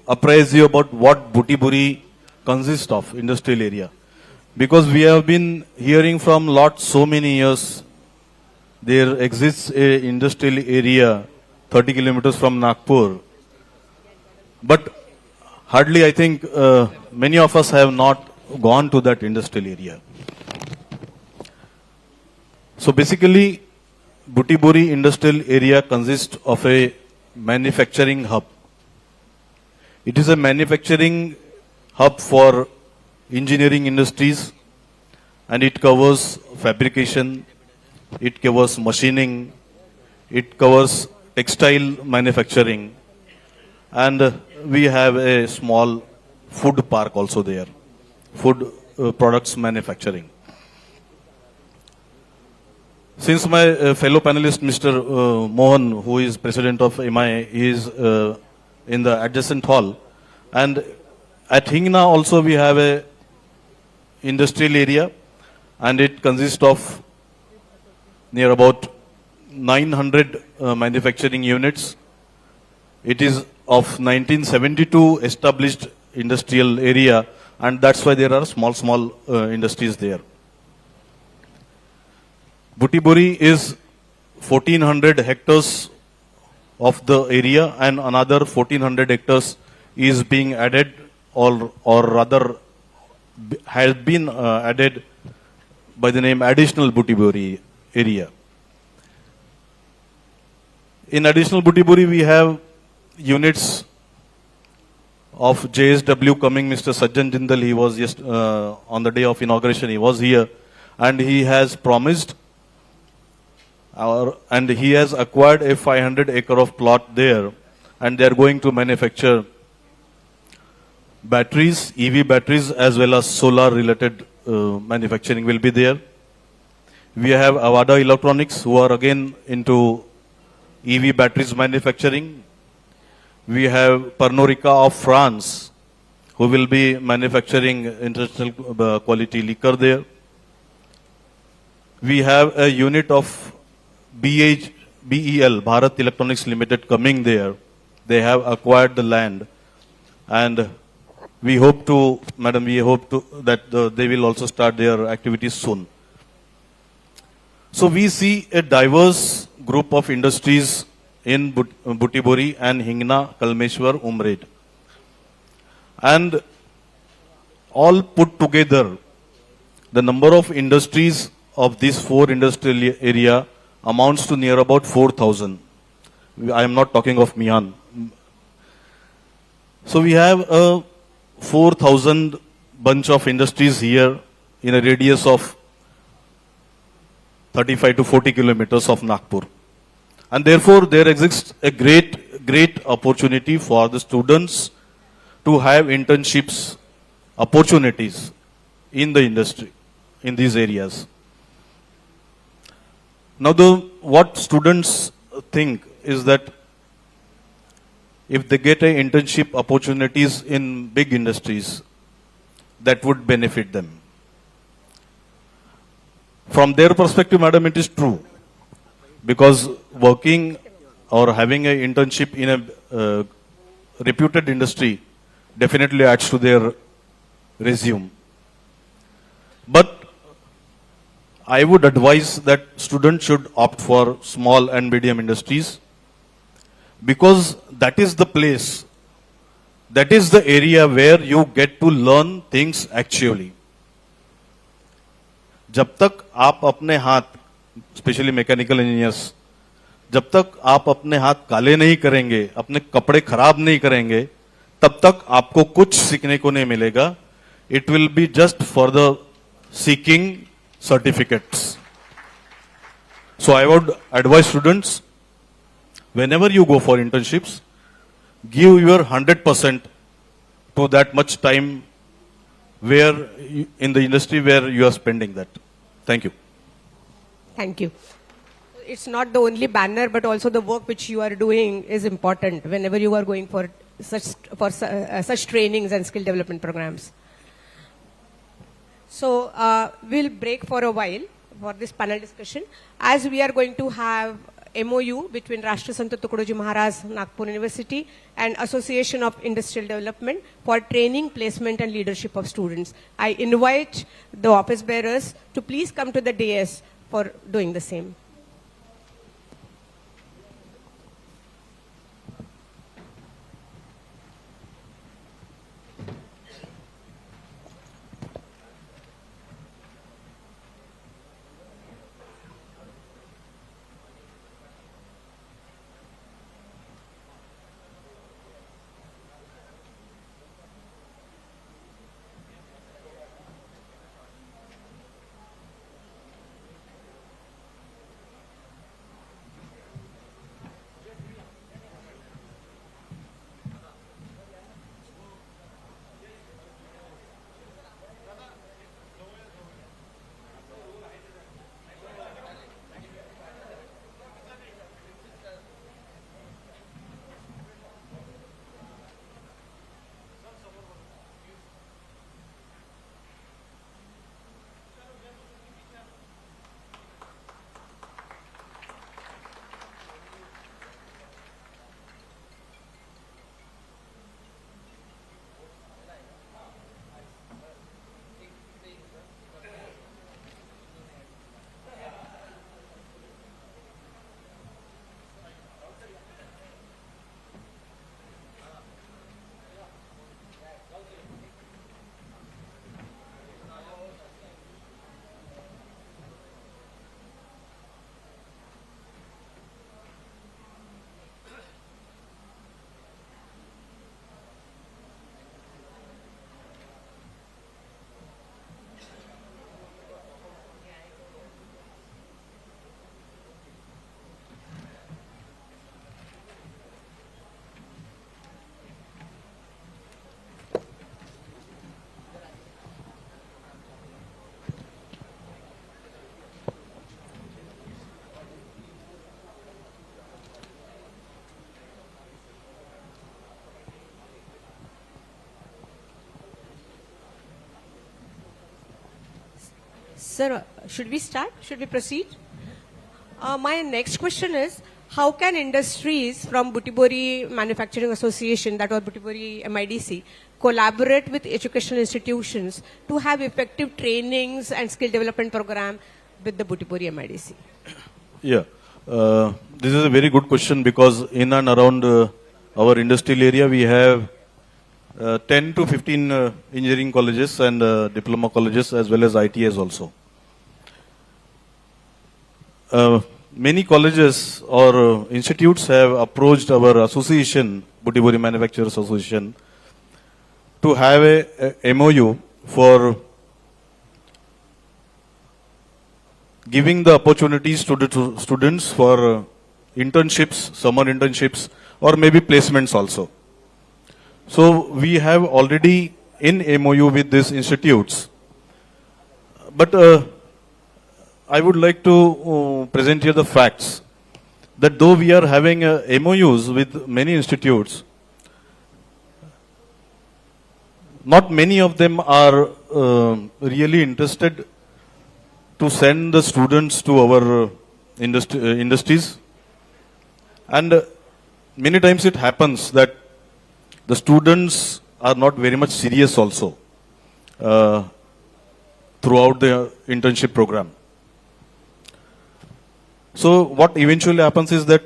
apprise you about what Butibori consists of, industrial area. Because we have been hearing from so many years, there exists a industrial area 30 kilometers from Nagpur. But hardly, I think, many of us have not gone to that industrial area. So basically, Butibori industrial area consists of a manufacturing hub. It is a manufacturing hub for engineering industries, and it covers fabrication, it covers machining, it covers textile manufacturing, and we have a small food park also there, food products manufacturing. Since my fellow panelist, Mr. Mohan, who is president of MI, is in the adjacent hall, and at Hingna also we have a industrial area, and it consists of near about 900 manufacturing units. It is of 1972 established industrial area, and that's why there are small industries there. Butibori is 1400 hectares of the area, and another 1400 hectares is being added, or rather has been added by the name additional Butibori area. In additional Butibori, we have units of JSW coming. Mr. Sajjan Jindal, he was just on the day of inauguration, he was here, and he has promised and he has acquired a 500 acre of plot there, and they are going to manufacture batteries, EV batteries, as well as solar related manufacturing will be there. We have Avada Electronics, who are again into EV batteries manufacturing. We have Pernod Ricard of France, who will be manufacturing international quality liquor there. We have a unit of BEL, Bharat Electronics Limited, coming there. They have acquired the land, and we hope to, madam, we hope to that they will also start their activities soon. So we see a diverse group of industries in Butibori and Hingna, Kalmeshwar, Umred. And all put together, the number of industries of these 4 industrial area amounts to near about 4,000. I am not talking of Mian. So we have a 4,000 bunch of industries here in a radius of 35 to 40 kilometers of Nagpur. And therefore, there exists a great opportunity for the students to have internships opportunities in the industry, in these areas. Now, what students think is that if they get an internship opportunities in big industries, that would benefit them. From their perspective, madam, it is true. Because working or having an internship in a reputed industry definitely adds to their resume. But I would advise that students should opt for small and medium industries, because that is the place, that is the area where you get to learn things actually. जब तक आप अपने हाथ, specially mechanical engineers, जब तक आप अपने हाथ काले नहीं करेंगे, अपने कपड़े खराब नहीं करेंगे, तब तक आपको कुछ सीखने को नहीं मिलेगा. It will be just for the seeking certificates. So I would advise students, whenever you go for internships, give your 100% to that much time where in the industry where you are spending that. Thank you. Thank you. It's not the only banner, but also the work which you are doing is important whenever you are going for such trainings and skill development programs. So we'll break for a while for this panel discussion, as we are going to have MOU between Rashtra Sant Tukadoji Maharaj, Nagpur University and Association of Industrial Development for training, placement and leadership of students. I invite the office bearers to please come to the dais for doing the same. Sir, should we start? Should we proceed? My next question is, how can industries from Butibori Manufacturing Association, that was Butibori MIDC, collaborate with educational institutions to have effective trainings and skill development program with the Butibori MIDC? Yeah, this is a very good question because in and around our industrial area we have 10 to 15 engineering colleges and diploma colleges as well as ITIs also. Many colleges or institutes have approached our association, Butibori Manufacturers Association, to have a MOU for giving the opportunities to the students for internships, summer internships, or maybe placements also. So we have already in MOU with these institutes. But I would like to present here the facts that though we are having MOUs with many institutes, not many of them are really interested to send the students to our industries. And many times it happens that the students are not very much serious also throughout the internship program. So what eventually happens is that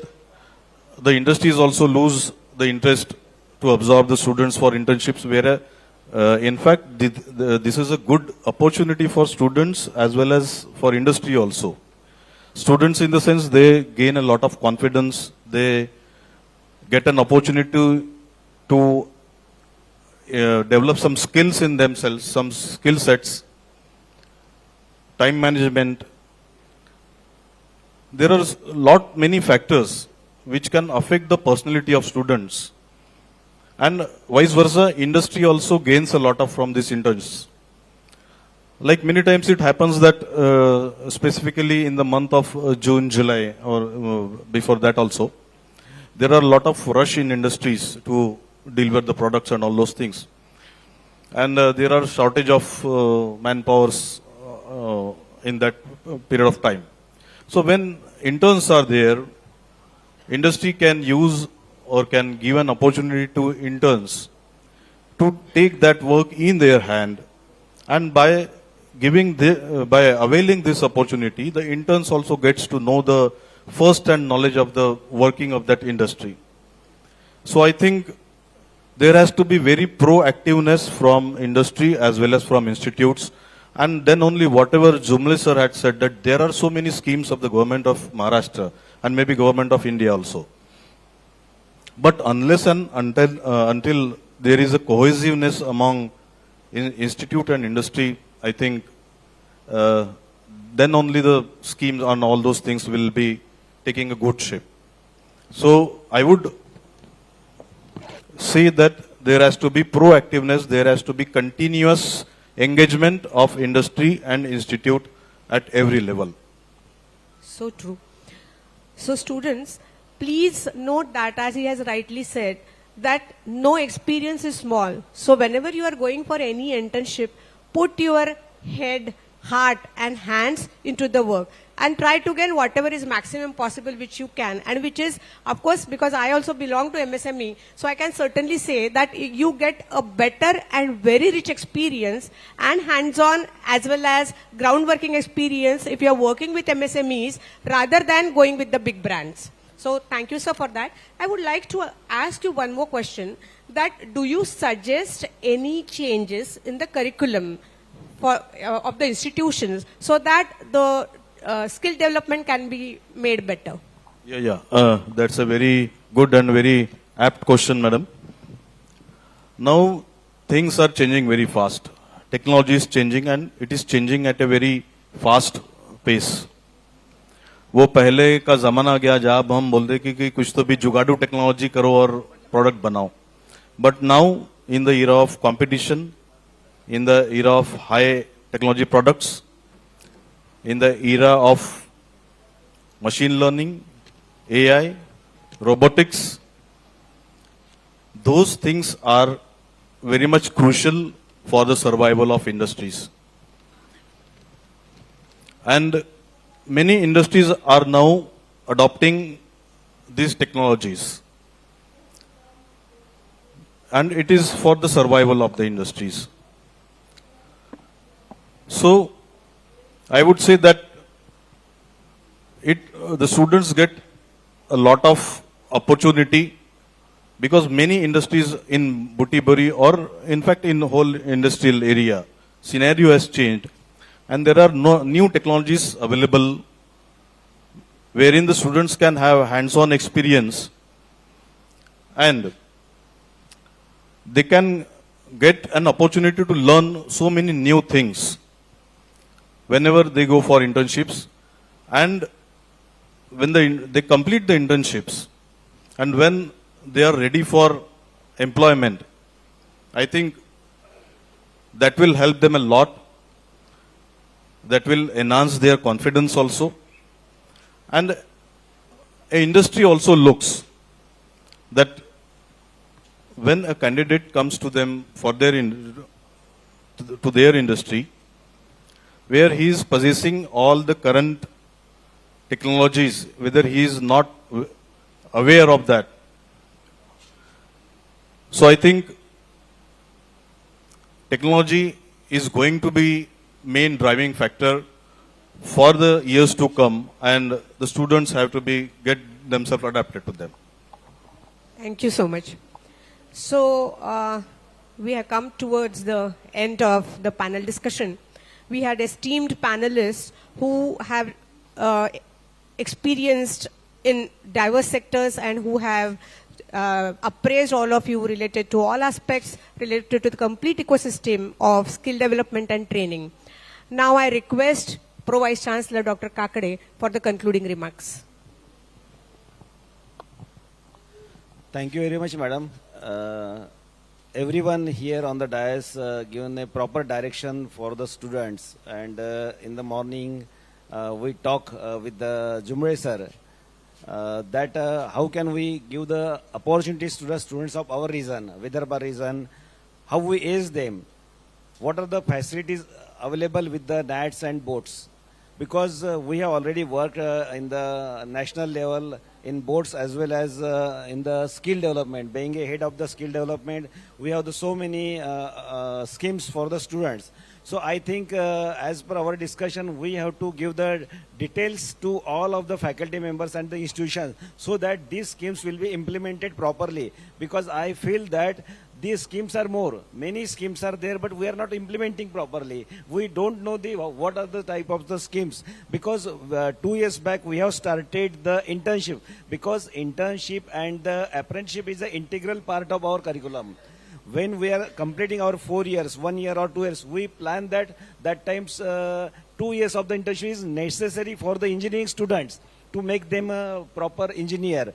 the industries also lose the interest to absorb the students for internships, where in fact this is a good opportunity for students as well as for industry also. Students in the sense they gain a lot of confidence, they get an opportunity to develop some skills in themselves, some skill sets, time management. There are many factors which can affect the personality of students, and vice versa, industry also gains a lot from these interns. Like many times it happens that specifically in the month of June, July, or before that also, there are a lot of rush in industries to deliver the products and all those things. And there are shortage of manpowers in that period of time. So when interns are there, industry can use or can give an opportunity to interns to take that work in their hand, and by availing this opportunity, the interns also gets to know the first-hand knowledge of the working of that industry. So I think there has to be very proactiveness from industry as well as from institutes. And then only whatever Jumle sir had said, that there are so many schemes of the government of Maharashtra and maybe government of India also. But unless and until there is a cohesiveness among institute and industry, I think then only the schemes and all those things will be taking a good shape. So I would say that there has to be proactiveness, there has to be continuous engagement of industry and institute at every level. So true. So students, please note that, as he has rightly said, that no experience is small. So whenever you are going for any internship, put your head, heart and hands into the work and try to gain whatever is maximum possible which you can, and which is, of course, because I also belong to MSME, so I can certainly say that you get a better and very rich experience and hands-on as well as ground working experience if you are working with MSMEs rather than going with the big brands. So thank you, sir, for that. I would like to ask you one more question, that do you suggest any changes in the curriculum for of the institutions so that the skill development can be made better? Yeah. That's a very good and very apt question, madam. Now things are changing very fast. Technology is changing and it is changing at a very fast pace. वो पहले का जमाना आ गया जब हम बोलते कि कुछ तो भी जुगाड़ू टेक्नोलॉजी करो और प्रोडक्ट बनाओ. But now in the era of competition, in the era of high technology products, in the era of machine learning, AI, robotics, those things are very much crucial for the survival of industries. And many industries are now adopting these technologies. And it is for the survival of the industries. So, I would say that the students get a lot of opportunity because many industries in Butibari or in fact in the whole industrial area, scenario has changed and there are no new technologies available wherein the students can have hands-on experience and they can get an opportunity to learn so many new things whenever they go for internships and when they complete the internships and when they are ready for employment, I think that will help them a lot. That will enhance their confidence also. And a industry also looks that when a candidate comes to them for their to their industry, where he is possessing all the current technologies, whether he is not aware of that. So I think technology is going to be main driving factor for the years to come and the students have to get themselves adapted to them. Thank you so much. So, we have come towards the end of the panel discussion. We had esteemed panelists who have experienced in diverse sectors and who have appraised all of you related to all aspects related to the complete ecosystem of skill development and training. Now I request Pro Vice Chancellor Dr. Kakade for the concluding remarks. Thank you very much, madam. Everyone here on the dais given a proper direction for the students, and in the morning we talk with the Jumre sir that how can we give the opportunities to the students of our region, Vidarbha region, how we ace them, what are the facilities available with the nets and boats, because we have already worked in the national level in boats as well as in the skill development. Being a head of the skill development, we have so many schemes for the students. So I think as per our discussion, we have to give the details to all of the faculty members and the institutions so that these schemes will be implemented properly, because I feel that these schemes are more. Many schemes are there, but we are not implementing properly. We don't know what are the type of the schemes, because 2 years back we have started the internship, because internship and the apprenticeship is an integral part of our curriculum. When we are completing our 4 years, 1 year or 2 years, we plan that times 2 years of the internship is necessary for the engineering students to make them a proper engineer.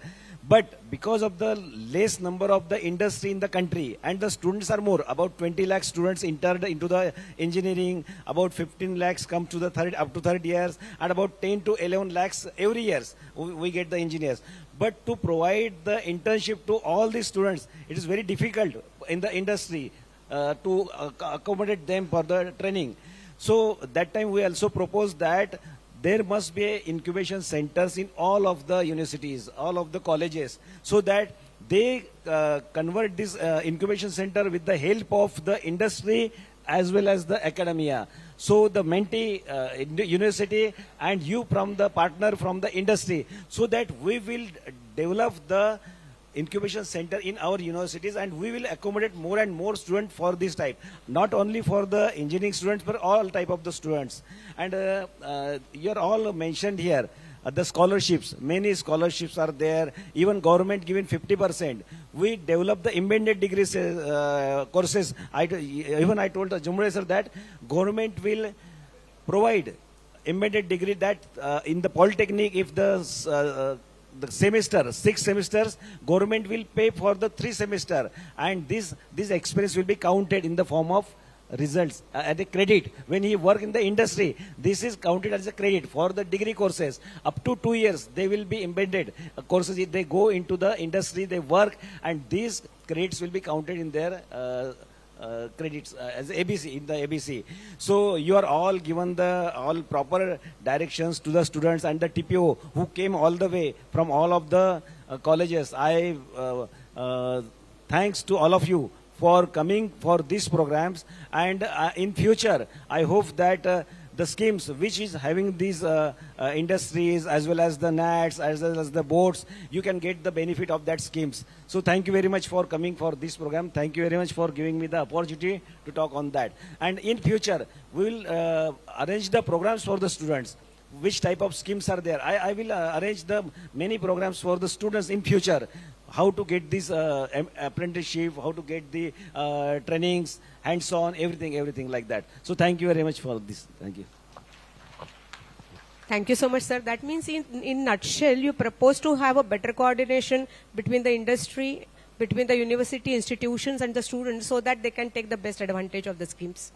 But because of the less number of the industry in the country and the students are more, about 20 lakh students entered into the engineering, about 15 lakhs come to the up to third years, and about 10 to 11 lakhs every year we get the engineers. But to provide the internship to all these students, it is very difficult in the industry to accommodate them for the training. So that time we also proposed that there must be incubation centers in all of the universities, all of the colleges, so that they convert this incubation center with the help of the industry as well as the academia. So the mentee university and you from the partner from the industry, so that we will develop the incubation center in our universities and we will accommodate more and more students for this type, not only for the engineering students but all type of the students. And you're all mentioned here the scholarships, many scholarships are there, even government given 50%. We develop the embedded degrees courses. I told the Jumre sir that government will provide embedded degree that in the polytechnic, if the semester, 6 semesters, government will pay for the 3 semester, and this experience will be counted in the form of results as a credit. When he work in the industry, this is counted as a credit for the degree courses. Up to 2 years, they will be embedded courses. If they go into the industry, they work, and these credits will be counted in their credits as ABC in the ABC. So you are all given the all proper directions to the students and the TPO who came all the way from all of the colleges. I thanks to all of you for coming for these programs, and in future I hope that the schemes which is having these industries as well as the NATs as well as the boards, you can get the benefit of that schemes. So thank you very much for coming for this program. Thank you very much for giving me the opportunity to talk on that. And in future we will arrange the programs for the students. Which type of schemes are there? I will arrange the many programs for the students in future. How to get this apprenticeship, how to get the trainings, hands-on, everything like that. So thank you very much for this. Thank you. Thank you so much, sir. That means in nutshell, you propose to have a better coordination between the industry, between the university institutions and the students so that they can take the best advantage of the schemes.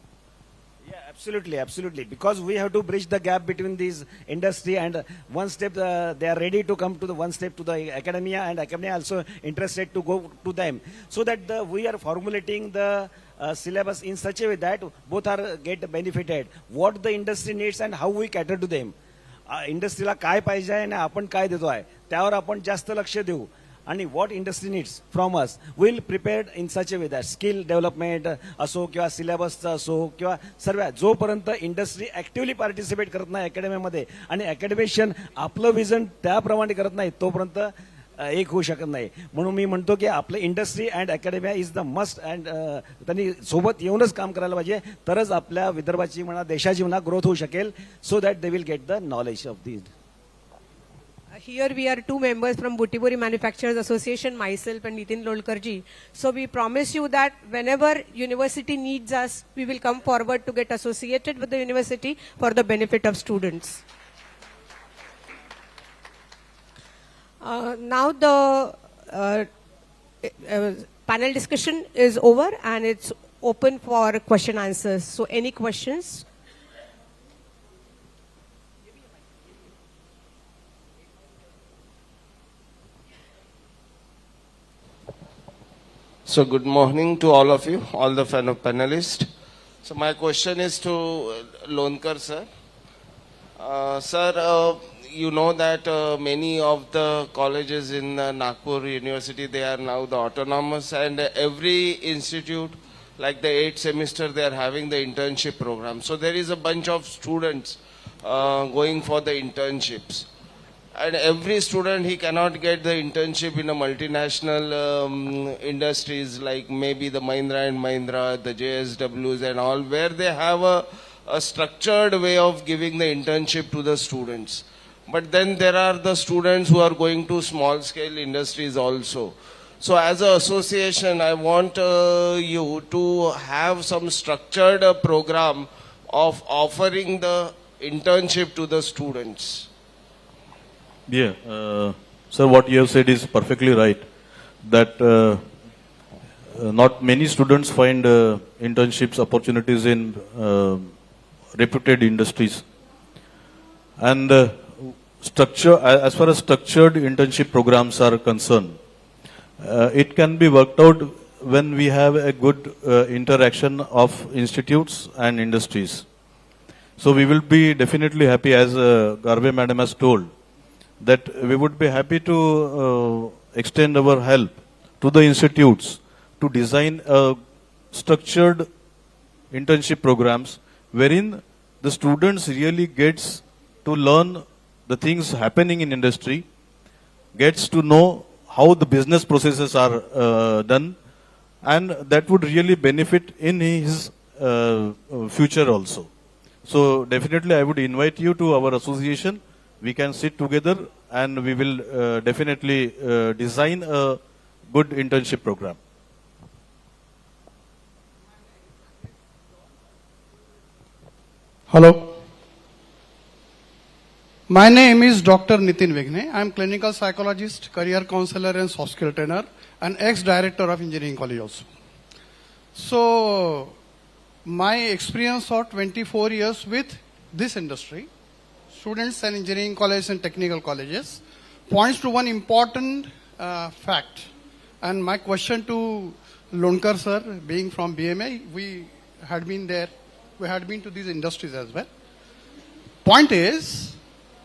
Yeah, absolutely. Because we have to bridge the gap between these industry and one step they are ready to come to the one step to the academia, and academia also interested to go to them. So that we are formulating the syllabus in such a way that both are get benefited. What the industry needs and how we cater to them. इंडस्ट्रीला काय पाहिजे आणि आपण काय देतो आहे त्यावर आपण जास्त लक्ष देऊ. आणि what industry needs from us will prepared in such a way that skill development असो किंवा सिलेबसचा असो किंवा सर्व जोपर्यंत इंडस्ट्री ऍक्टिव्हली पार्टिसिपेट करत नाही अकॅडमीमध्ये आणि अकॅडमिशियन आपलं विजन त्याप्रमाणे करत नाही तोपर्यंत एक होऊ शकत नाही. म्हणून मी म्हणतो की आपलं industry and academia is the must and त्यांनी सोबत येऊनच काम करायला पाहिजे तरच आपल्या विदर्भाची म्हणा देशाची म्हणा ग्रोथ होऊ शकेल. So that they will get the knowledge of the. Here we are two members from Butibori Manufacturers Association, myself and Nitin Lolkarji. So we promise you that whenever university needs us, we will come forward to get associated with the university for the benefit of students. Now the panel discussion is over and it's open for question answers. So any questions? So good morning to all of you, all the panelists. So my question is to Lonkar sir. Sir, you know that many of the colleges in Nagpur University, they are now the autonomous, and every institute, like the 8th semester, they are having the internship program. So there is a bunch of students going for the internships. And every student, he cannot get the internship in a multinational industries like maybe the Mahindra and Mahindra, the JSWs and all, where they have a structured way of giving the internship to the students. But then there are the students who are going to small scale industries also. So as an association, I want you to have some structured program of offering the internship to the students. Yeah, sir, what you have said is perfectly right. That not many students find internships opportunities in reputed industries, and structure as far as structured internship programs are concerned, it can be worked out when we have a good interaction of institutes and industries. So we will be definitely happy, as Garve madam has told, that we would be happy to extend our help to the institutes to design structured internship programs wherein the students really gets to learn the things happening in industry, gets to know how the business processes are done, and that would really benefit in his future also. So definitely I would invite you to our association. We can sit together and we will definitely design a good internship program. Hello. My name is Dr. Nitin Vigne. I am clinical psychologist, career counselor and soft skill trainer and ex-director of engineering college also. So my experience of 24 years with this industry, students and engineering colleges and technical colleges, points to one important fact. And my question to Lonkar sir, being from BMA, we had been there. We had been to these industries as well. Point is,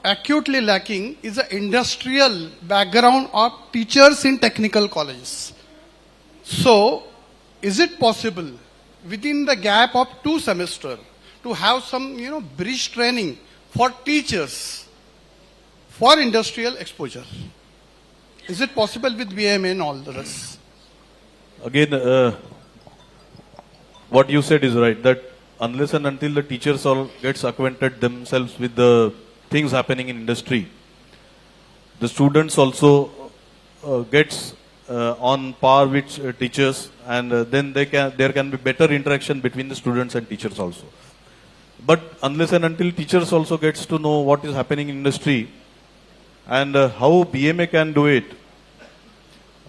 acutely lacking is the industrial background of teachers in technical colleges. So, is it possible within the gap of 2 semesters to have some, bridge training for teachers for industrial exposure? Is it possible with BMA and all the rest? Again, what you said is right, that unless and until the teachers all gets acquainted themselves with the things happening in industry, the students also gets on par with teachers, and then there can be better interaction between the students and teachers also. But unless and until teachers also gets to know what is happening in industry and how BMA can do it,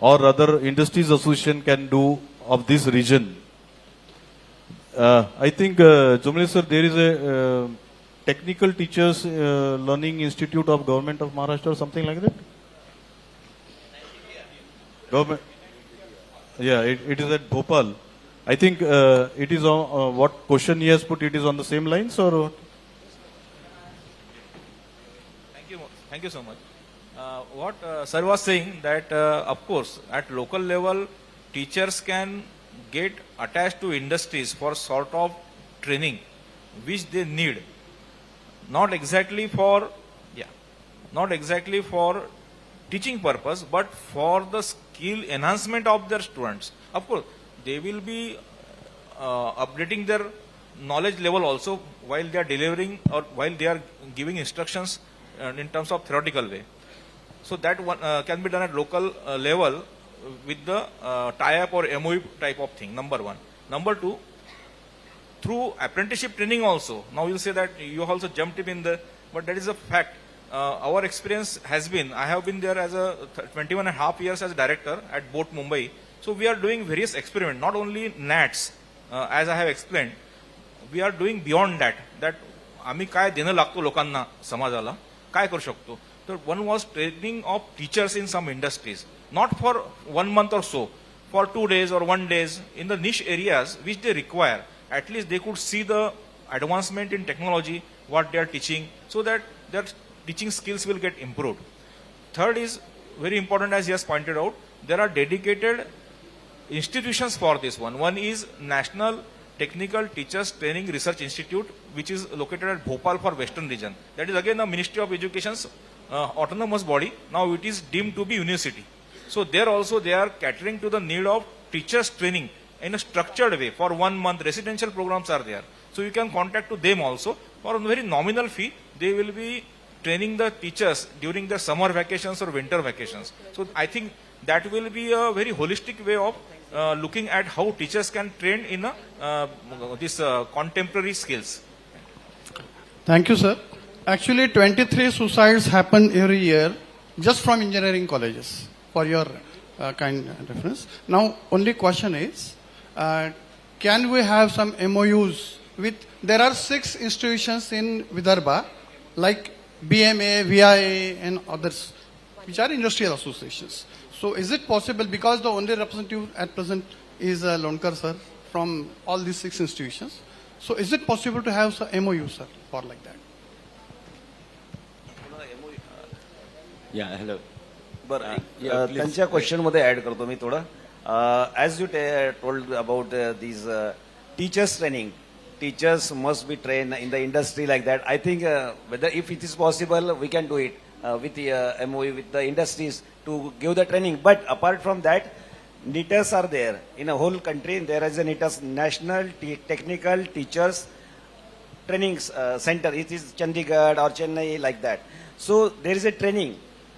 or rather industries association can do of this region. I think, Jumle sir, there is a technical teachers learning institute of government of Maharashtra or something like that. Government. Yeah, it is at Bhopal. I think it is on what question he has put. It is on the same lines or what? Thank you so much. What sir was saying that of course at local level teachers can get attached to industries for sort of training which they need, not exactly for teaching purpose, but for the skill enhancement of their students. Of course they will be updating their knowledge level also while they are delivering or while they are giving instructions in terms of theoretical way. So that one can be done at local level with the tie-up or MOU type of thing, number one. Number two, through apprenticeship training also. Now you say that you also jumped in the, but that is a fact. Our experience has been, I have been there as a 21 and a half years as a director at Boat Mumbai. So we are doing various experiments, not only NATs, as I have explained, we are doing beyond that, that आम्ही काय देणं लागतो लोकांना समाजाला काय करू शकतो. So one was training of teachers in some industries, not for 1 month or so, for 2 days or 1 day in the niche areas which they require. At least they could see the advancement in technology, what they are teaching, so that their teaching skills will get improved. Third is very important, as he has pointed out, there are dedicated institutions for this one. One is National Technical Teachers Training Research Institute, which is located at Bhopal for Western region. That is again the Ministry of Education's autonomous body. Now it is deemed to be university. So there also they are catering to the need of teachers training in a structured way. For 1 month residential programs are there. So you can contact to them also for a very nominal fee. They will be training the teachers during the summer vacations or winter vacations. So I think that will be a very holistic way of looking at how teachers can train in this contemporary skills. Thank you, sir. Actually, 23 suicides happen every year just from engineering colleges, for your kind reference. Now, only question is, can we have some MOUs with, there are 6 institutions in Vidarbha, like BMA, VIA, and others, which are industrial associations. So is it possible, because the only representative at present is Lonkar sir from all these 6 institutions, so is it possible to have some MOU, sir, for like that? Yeah, hello. त्यांच्या question मध्ये add करतो मी थोडं. As you told about these teachers training, teachers must be trained in the industry like that. I think whether if it is possible, we can do it with the MOU with the industries to give the training. But apart from that, NITAs are there in a whole country. There is a NITAS, National Technical Teachers Training Center. It is Chandigarh or Chennai like that. So there is a training.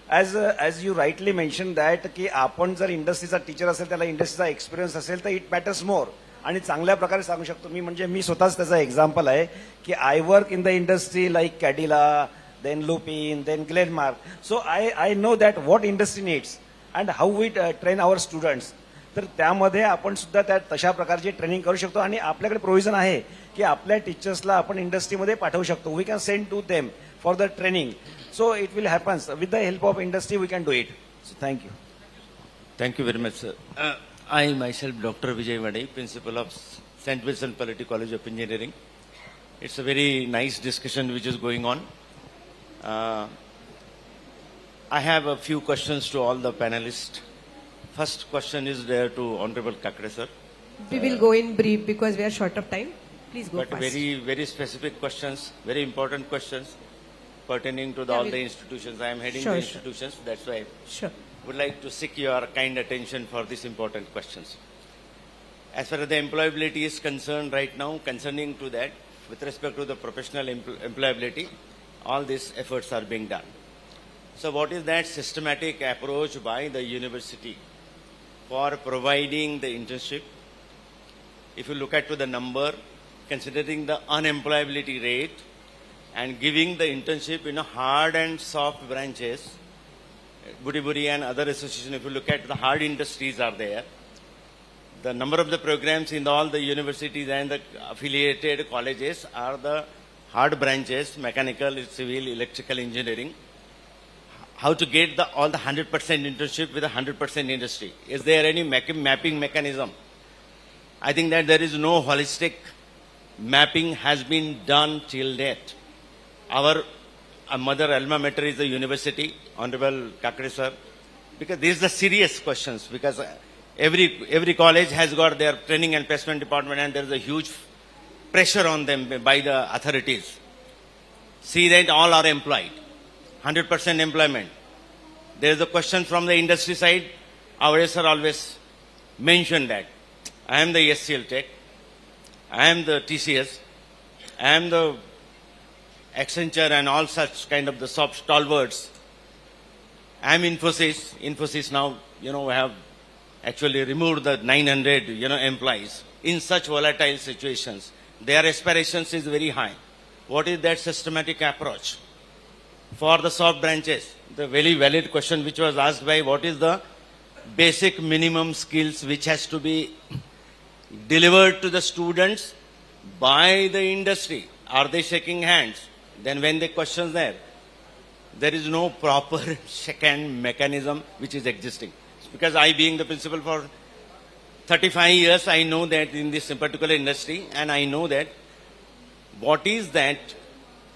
As you rightly mentioned that की आपण जर इंडस्ट्रीचा teacher असेल त्याला इंडस्ट्रीचा experience असेल तर it matters मोर आणि चांगल्या प्रकारे सांगू शकतो मी. म्हणजे मी स्वतःच त्याचा एक्झाम्पल आहे की I work in the industry like Cadila, then Lupin, then Glenmark. So I know that what industry needs and how we train our students. तर त्यामध्ये आपण सुद्धा त्या तशा प्रकारची ट्रेनिंग करू शकतो आणि आपल्याकडे प्रोव्हिजन आहे की आपल्या टीचर्सला आपण इंडस्ट्रीमध्ये पाठवू शकतो. We can send to them for the training. So it will happen. With the help of industry, we can do it. So thank you. Thank you very much, sir. I myself, Dr. Vijay Vadi, Principal of St. Vincent Palletti College of Engineering. It's a very nice discussion which is going on. I have a few questions to all the panelists. First question is there to Honorable Kakre sir. We will go in brief because we are short of time. Please go But fast. very specific questions, very important questions pertaining to all the institutions. I am heading Sure, the sure. institutions. That's why Sure. I would like to seek your kind attention for these important questions. As far as the employability is concerned right now, concerning to that, with respect to the professional employability, all these efforts are being done. So what is that systematic approach by the university for providing the internship? If you look at to the number, considering the unemployability rate and giving the internship in a hard and soft branches, Budi and other associations, if you look at the hard industries are there, the number of the programs in all the universities and the affiliated colleges are the hard branches, mechanical, civil, electrical engineering. How to get all the 100% internship with a 100% industry? Is there any mapping mechanism? I think that there is no holistic mapping has been done till date. Our mother alma mater is the university, Honorable Kakre sir, because these are the serious questions, because every college has got their training and placement department and there is a huge pressure on them by the authorities. See that all are employed, 100% employment. There is a question from the industry side. Our sir always mentioned that I am the SCL Tech, I am the TCS, I am the Accenture and all such kind of the soft stalwarts. I am Infosys. Infosys now, we have actually removed the 900, employees. In such volatile situations, their aspirations is very high. What is that systematic approach? For the soft branches, the very valid question which was asked by what is the basic minimum skills which has to be delivered to the students by the industry. Are they shaking hands? Then when the question there is no proper second mechanism which is existing. Because I being the principal for 35 years, I know that in this particular industry, and I know that what is that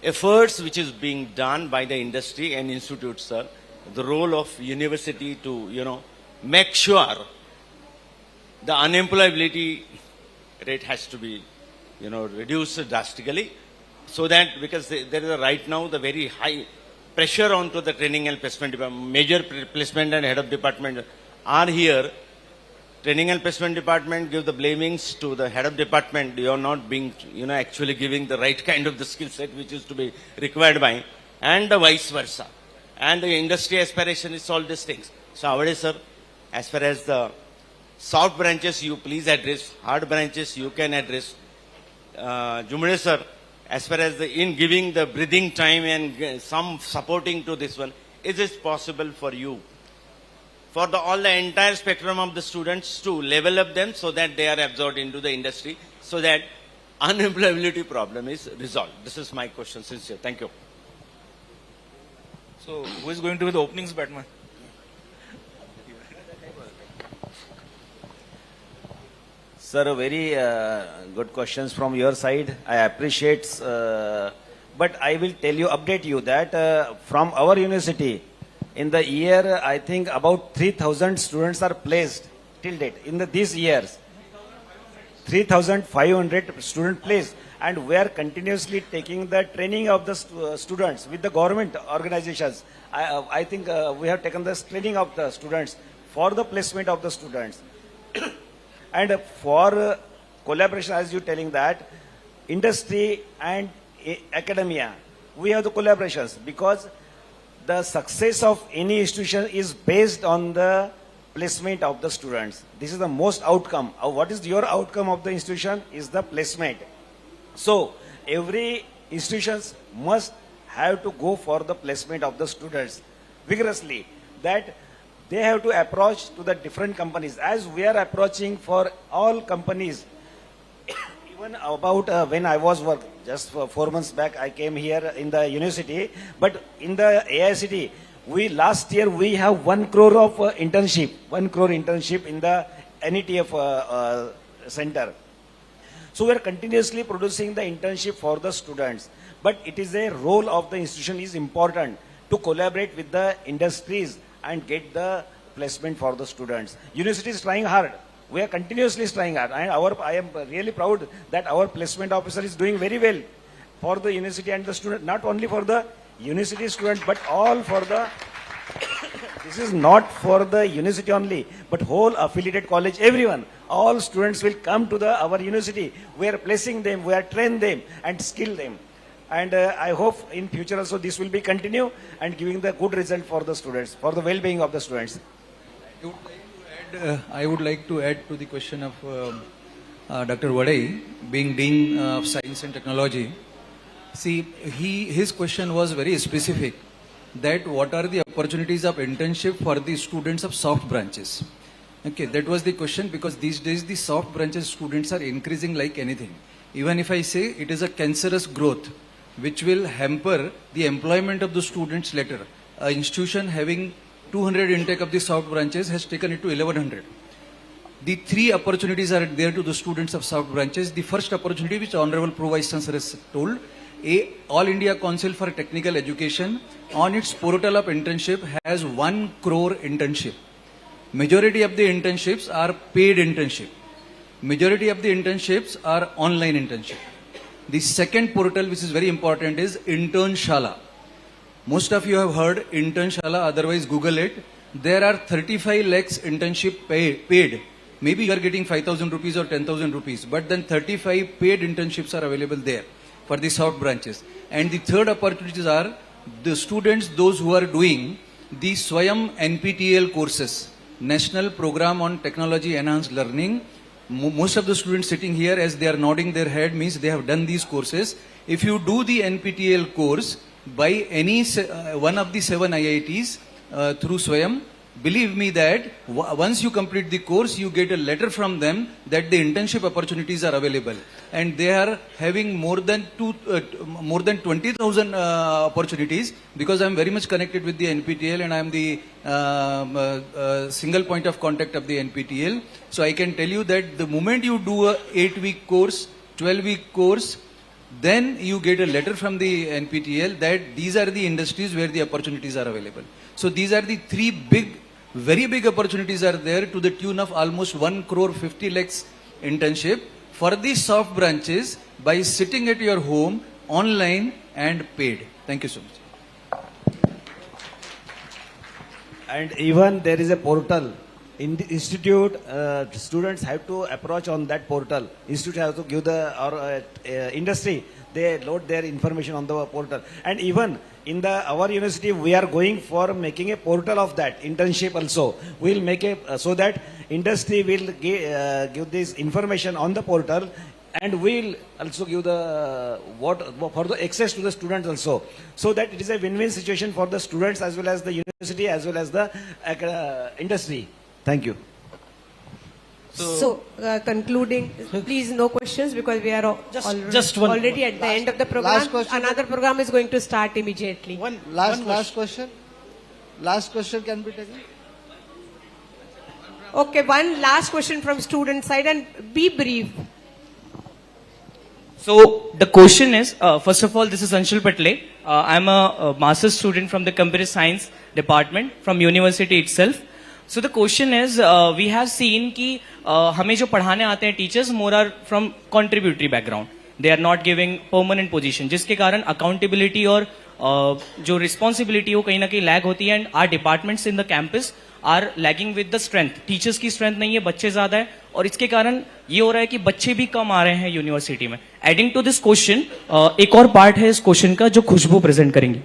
efforts which is being done by the industry and institutes, sir, the role of university to, make sure the unemployability rate has to be, reduced drastically, so that because there is right now the very high pressure onto the training and placement department, major placement and head of department are here. Training and placement department give the blamings to the head of department. You are not being, actually giving the right kind of the skill set which is to be required by, and the vice versa. And the industry aspiration is all these things. So, Avade sir, as far as the soft branches, you please address. Hard branches, you can address. Jumre sir, as far as in giving the breathing time and some supporting to this one, is it possible for you, for all the entire spectrum of the students to level up them so that they are absorbed into the industry, so that unemployability problem is resolved? This is my question, sincere. Thank you. So, who is going to be the openings batman? Sir, very good questions from your side. I appreciate, but I will update you that from our university, in the year, I think about 3,000 students are placed till date. In these years, 3,500 students placed, and we are continuously taking the training of the students with the government organizations. I think we have taken this training of the students for the placement of the students. And for collaboration, as you telling that, industry and academia, we have the collaborations, because the success of any institution is based on the placement of the students. This is the most outcome. What is your outcome of the institution is the placement. So every institutions must have to go for the placement of the students vigorously. That they have to approach to the different companies, as we are approaching for all companies. Even about when I was working, just 4 months back, I came here in the university, but in the AICT, last year we have 1 crore of internship, 1 crore internship in the NETF center. So we are continuously producing the internship for the students. But it is a role of the institution is important to collaborate with the industries and get the placement for the students. University is trying hard. We are continuously trying hard. And I am really proud that our placement officer is doing very well for the university and the student, not only for the university student, but all for the this is not for the university only, but whole affiliated college, everyone. All students will come to our university. We are placing them, we are train them and skill them. And I hope in future also this will be continue and giving the good result for the students, for the well-being of the students. I would like to add to the question of Dr. Vadai, being Dean of Science and Technology. See, his question was very specific, that what are the opportunities of internship for the students of soft branches. Okay, that was the question, because these days the soft branches students are increasing like anything. Even if I say it is a cancerous growth, which will hamper the employment of the students later. An institution having 200 intake of the soft branches has taken it to 1100. The three opportunities are there to the students of soft branches. The first opportunity, which Honorable Pro Vice Chancellor has told, All India Council for Technical Education on its portal of internship has 1 crore internship. Majority of the internships are paid internship. Majority of the internships are online internship. The second portal, which is very important, is Internshala. Most of you have heard Internshala, otherwise Google it. There are 35 lakhs internship paid. Maybe you are getting 5,000 rupees or 10,000 rupees, but then 35 paid internships are available there for the soft branches. And the third opportunities are the students, those who are doing the Swayam NPTEL courses, National Program on Technology Enhanced Learning. Most of the students sitting here, as they are nodding their head, means they have done these courses. If you do the NPTEL course by any one of the 7 IITs through Swayam, believe me that once you complete the course, you get a letter from them that the internship opportunities are available, and they are having more than 20,000 opportunities. Because I am very much connected with the NPTEL, and I am the single point of contact of the NPTEL. So I can tell you that the moment you do a 8-week course, 12-week course, then you get a letter from the NPTEL that these are the industries where the opportunities are available. So these are the three very big opportunities are there to the tune of almost 1 crore 50 lakhs internship for the soft branches by sitting at your home, online and paid. Thank you so much. And even there is a portal. In the institute, students have to approach on that portal. Institute have to give industry, they load their information on the portal. And even in our university, we are going for making a portal of that internship also. We will make so that industry will give this information on the portal, and we will also give for the access to the students also. So that it is a win-win situation for the students as well as the university as well as the industry. Thank you. So, concluding, please no questions, because we are already at the end of the program. Last question. Another program is going to start immediately. Last question. Last question can be taken. Okay, one last question from student side, and be brief. So the question is, first of all, this is Anshul Patle. I'm a master's student from the Computer Science Department from university itself. So the question is, we have seen कि हमें जो पढ़ाने आते हैं teachers more are from contributory background. They are not giving permanent position, जिसके कारण accountability और जो responsibility वो कहीं ना कहीं lag होती है, and our departments in the campus are lagging with the strength. Teachers की strength नहीं है, बच्चे ज़्यादा है, और इसके कारण ये हो रहा है कि बच्चे भी कम आ रहे हैं यूनिवर्सिटी में. Adding to this question, एक और part है इस question का जो खुशबू present करेंगी.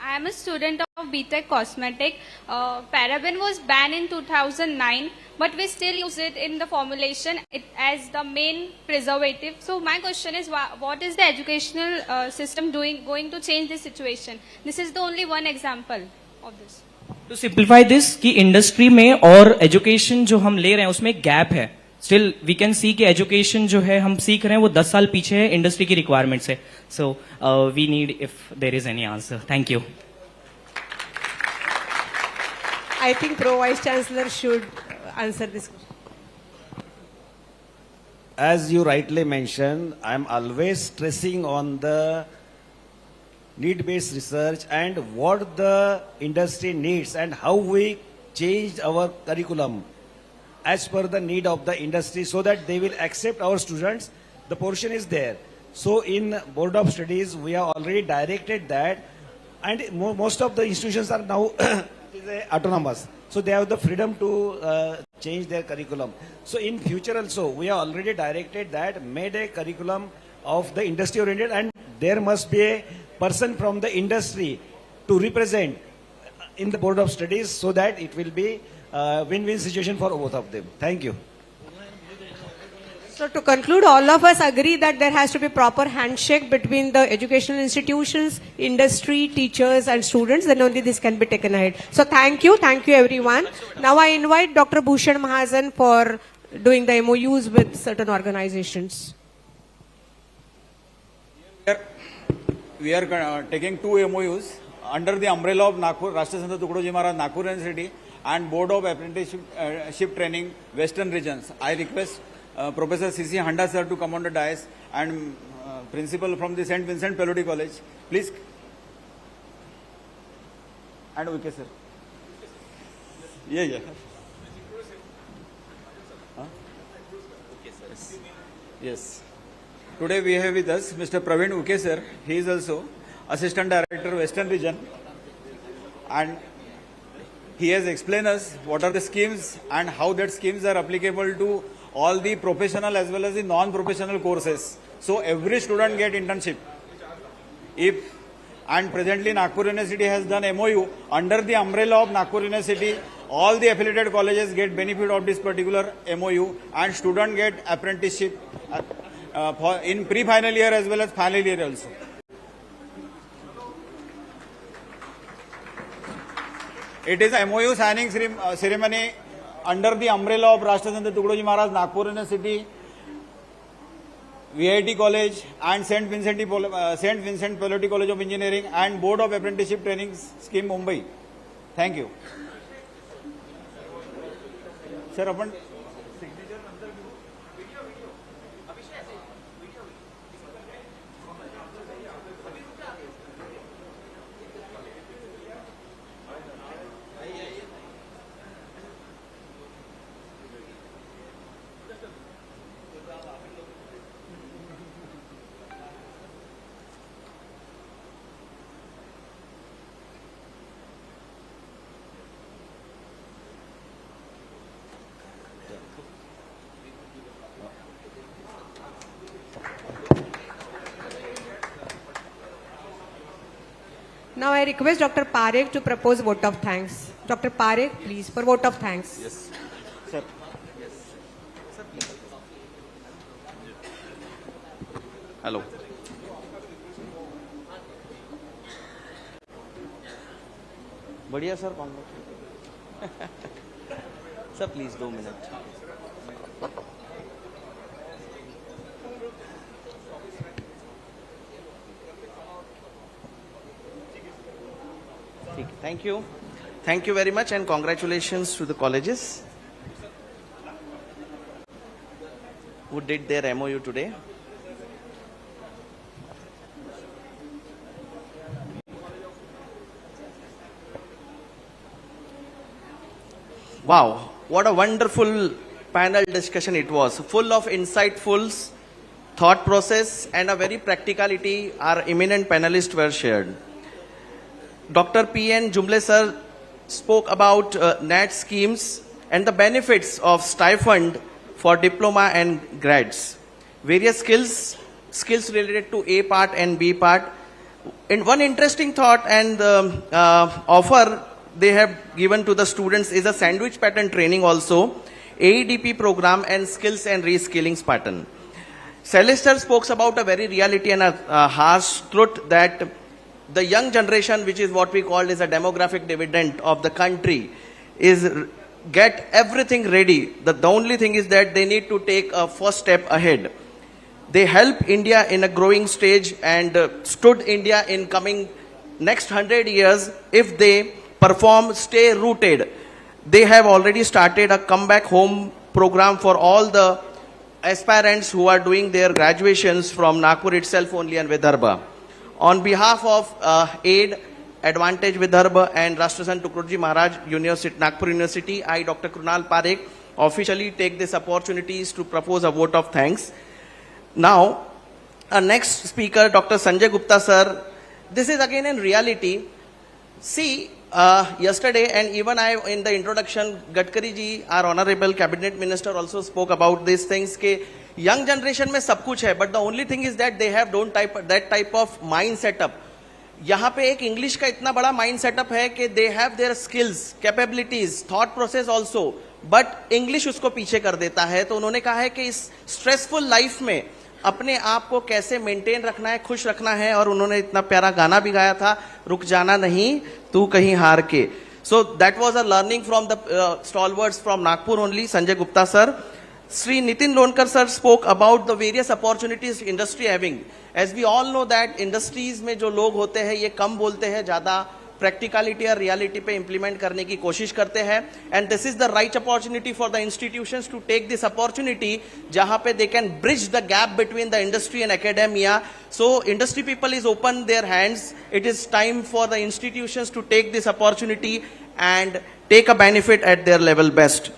I am a student of BTech Cosmetic. Paraben was banned in 2009, but we still use it in the formulation as the main preservative. So my question is, what is the educational system going to change this situation? This is the only one example of this. To simplify this, कि industry में और education जो हम ले रहे हैं उसमें gap है. Still we can see कि education जो है हम सीख रहे हैं वो 10 साल पीछे है industry की requirement से. So we need if there is any answer. Thank you. I think Pro Vice Chancellor should answer this question. As you rightly mentioned, I am always stressing on the need-based research and what the industry needs and how we change our curriculum as per the need of the industry so that they will accept our students. The portion is there. So in Board of Studies, we have already directed that, and most of the institutions are now autonomous. So they have the freedom to change their curriculum. So in future also, we have already directed that, made a curriculum of the industry oriented, and there must be a person from the industry to represent in the Board of Studies so that it will be a win-win situation for both of them. Thank you. So to conclude, all of us agree that there has to be proper handshake between the educational institutions, industry, teachers and students, then only this can be taken ahead. So thank you everyone. Now I invite Dr. Bhushan Mahajan for doing the MOUs with certain organizations. We are taking two MOUs under the umbrella of Nagpur, Rashtrasanta Tukdoji Maharaj Nagpur University and Board of Apprenticeship Training Western Regions. I request Professor C.C. Handa sir to come on the dais and principal from the St. Vincent Pelosi College. Please. And okay, sir. Yeah. Huh? Yes. Today we have with us Mr. Praveen Uke sir. He is also Assistant Director Western Region, and he has explained us what are the schemes and how that schemes are applicable to all the professional as well as the non-professional courses. So every student get internship. And presently Nagpur University has done MOU under the umbrella of Nagpur University. All the affiliated colleges get benefit of this particular MOU, and student get apprenticeship in pre-final year as well as final year also. It is a MOU signing ceremony under the umbrella of Rashtrasanta Tukdoji Maharaj Nagpur University, VIT College and St. Vincent Pelosi College of Engineering and Board of Apprenticeship Training Scheme Mumbai. Thank you. Sir, upon Now I request Dr. Parekh to propose vote of thanks. Dr. Parekh, please, for vote of thanks. Yes. Sir. Yes. Sir, please. Hello. बढ़िया sir sir please 2 minute Thank you very much and congratulations to the colleges who did their MOU today. Wow, what a wonderful panel discussion it was, full of insightful thought process and a very practicality our eminent panelists were shared. Dr. P.N. Jumble sir spoke about NAT schemes and the benefits of stipend for diploma and grads. Various skills related to A part and B part. And one interesting thought and offer they have given to the students is a sandwich pattern training also, AEDP program and skills and reskilling pattern. Celestar spoke about a very reality and a harsh truth that the young generation, which is what we call is a demographic dividend of the country, is get everything ready. The only thing is that they need to take a first step ahead. They help India in a growing stage and stood India in coming next 100 years if they perform, stay rooted. they have already started a comeback home program for all the aspirants who are doing their graduations from Nagpur itself only and Vidarbha. On behalf of AID, Advantage Vidarbha and Rashtrasan Tukrudji Maharaj University, Nagpur University, I, Dr. Krunal Parekh, officially take this opportunities to propose a vote of thanks. Now, our next speaker, Dr. Sanjay Gupta sir, this is again in reality. See, yesterday and even I in the introduction, Gadkari ji, our honorable cabinet minister also spoke about these things. Ke young generation में सब कुछ है, but the only thing is that they have that type of mind setup. यहाँ पे एक English का इतना बड़ा माइंड सेटअप है कि they have their skills, capabilities, thought process also, but English उसको पीछे कर देता है. तो उन्होंने कहा है कि इस स्ट्रेसफुल लाइफ में अपने आप को कैसे मेंटेन रखना है, खुश रखना है, और उन्होंने इतना प्यारा गाना भी गाया था, रुक जाना नहीं तू कहीं हार के. So that was a learning from the stalwarts from Nagpur only, Sanjay Gupta sir. Sri Nitin Lonkar sir spoke about the various opportunities industry having. As we all know that industries में जो लोग होते हैं ये कम बोलते हैं, ज़्यादा practicality और reality पे implement करने की कोशिश करते हैं. And this is the right opportunity for the institutions to take this opportunity जहाँ पे they can bridge the gap between the industry and academia. So industry people is open their hands. It is time for the institutions to take this opportunity and take a benefit at their level best.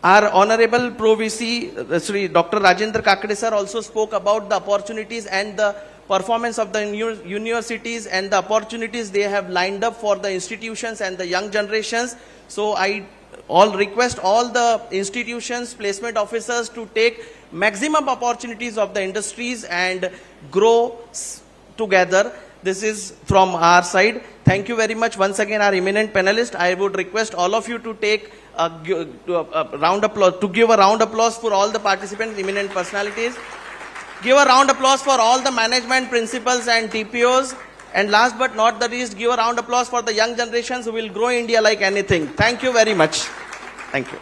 Our Honorable Pro VC, Sri Dr. Rajendra Kakade sir also spoke about the opportunities and the performance of the universities and the opportunities they have lined up for the institutions and the young generations. So I request all the institutions, placement officers to take maximum opportunities of the industries and grow together. This is from our side. Thank you very much once again, our eminent panelists. I would request all of you to take a round applause, to give a round applause for all the participants, eminent personalities. Give a round applause for all the management principals and TPOs. And last but not the least, give a round applause for the young generations who will grow India like anything. Thank you very much. Thank you.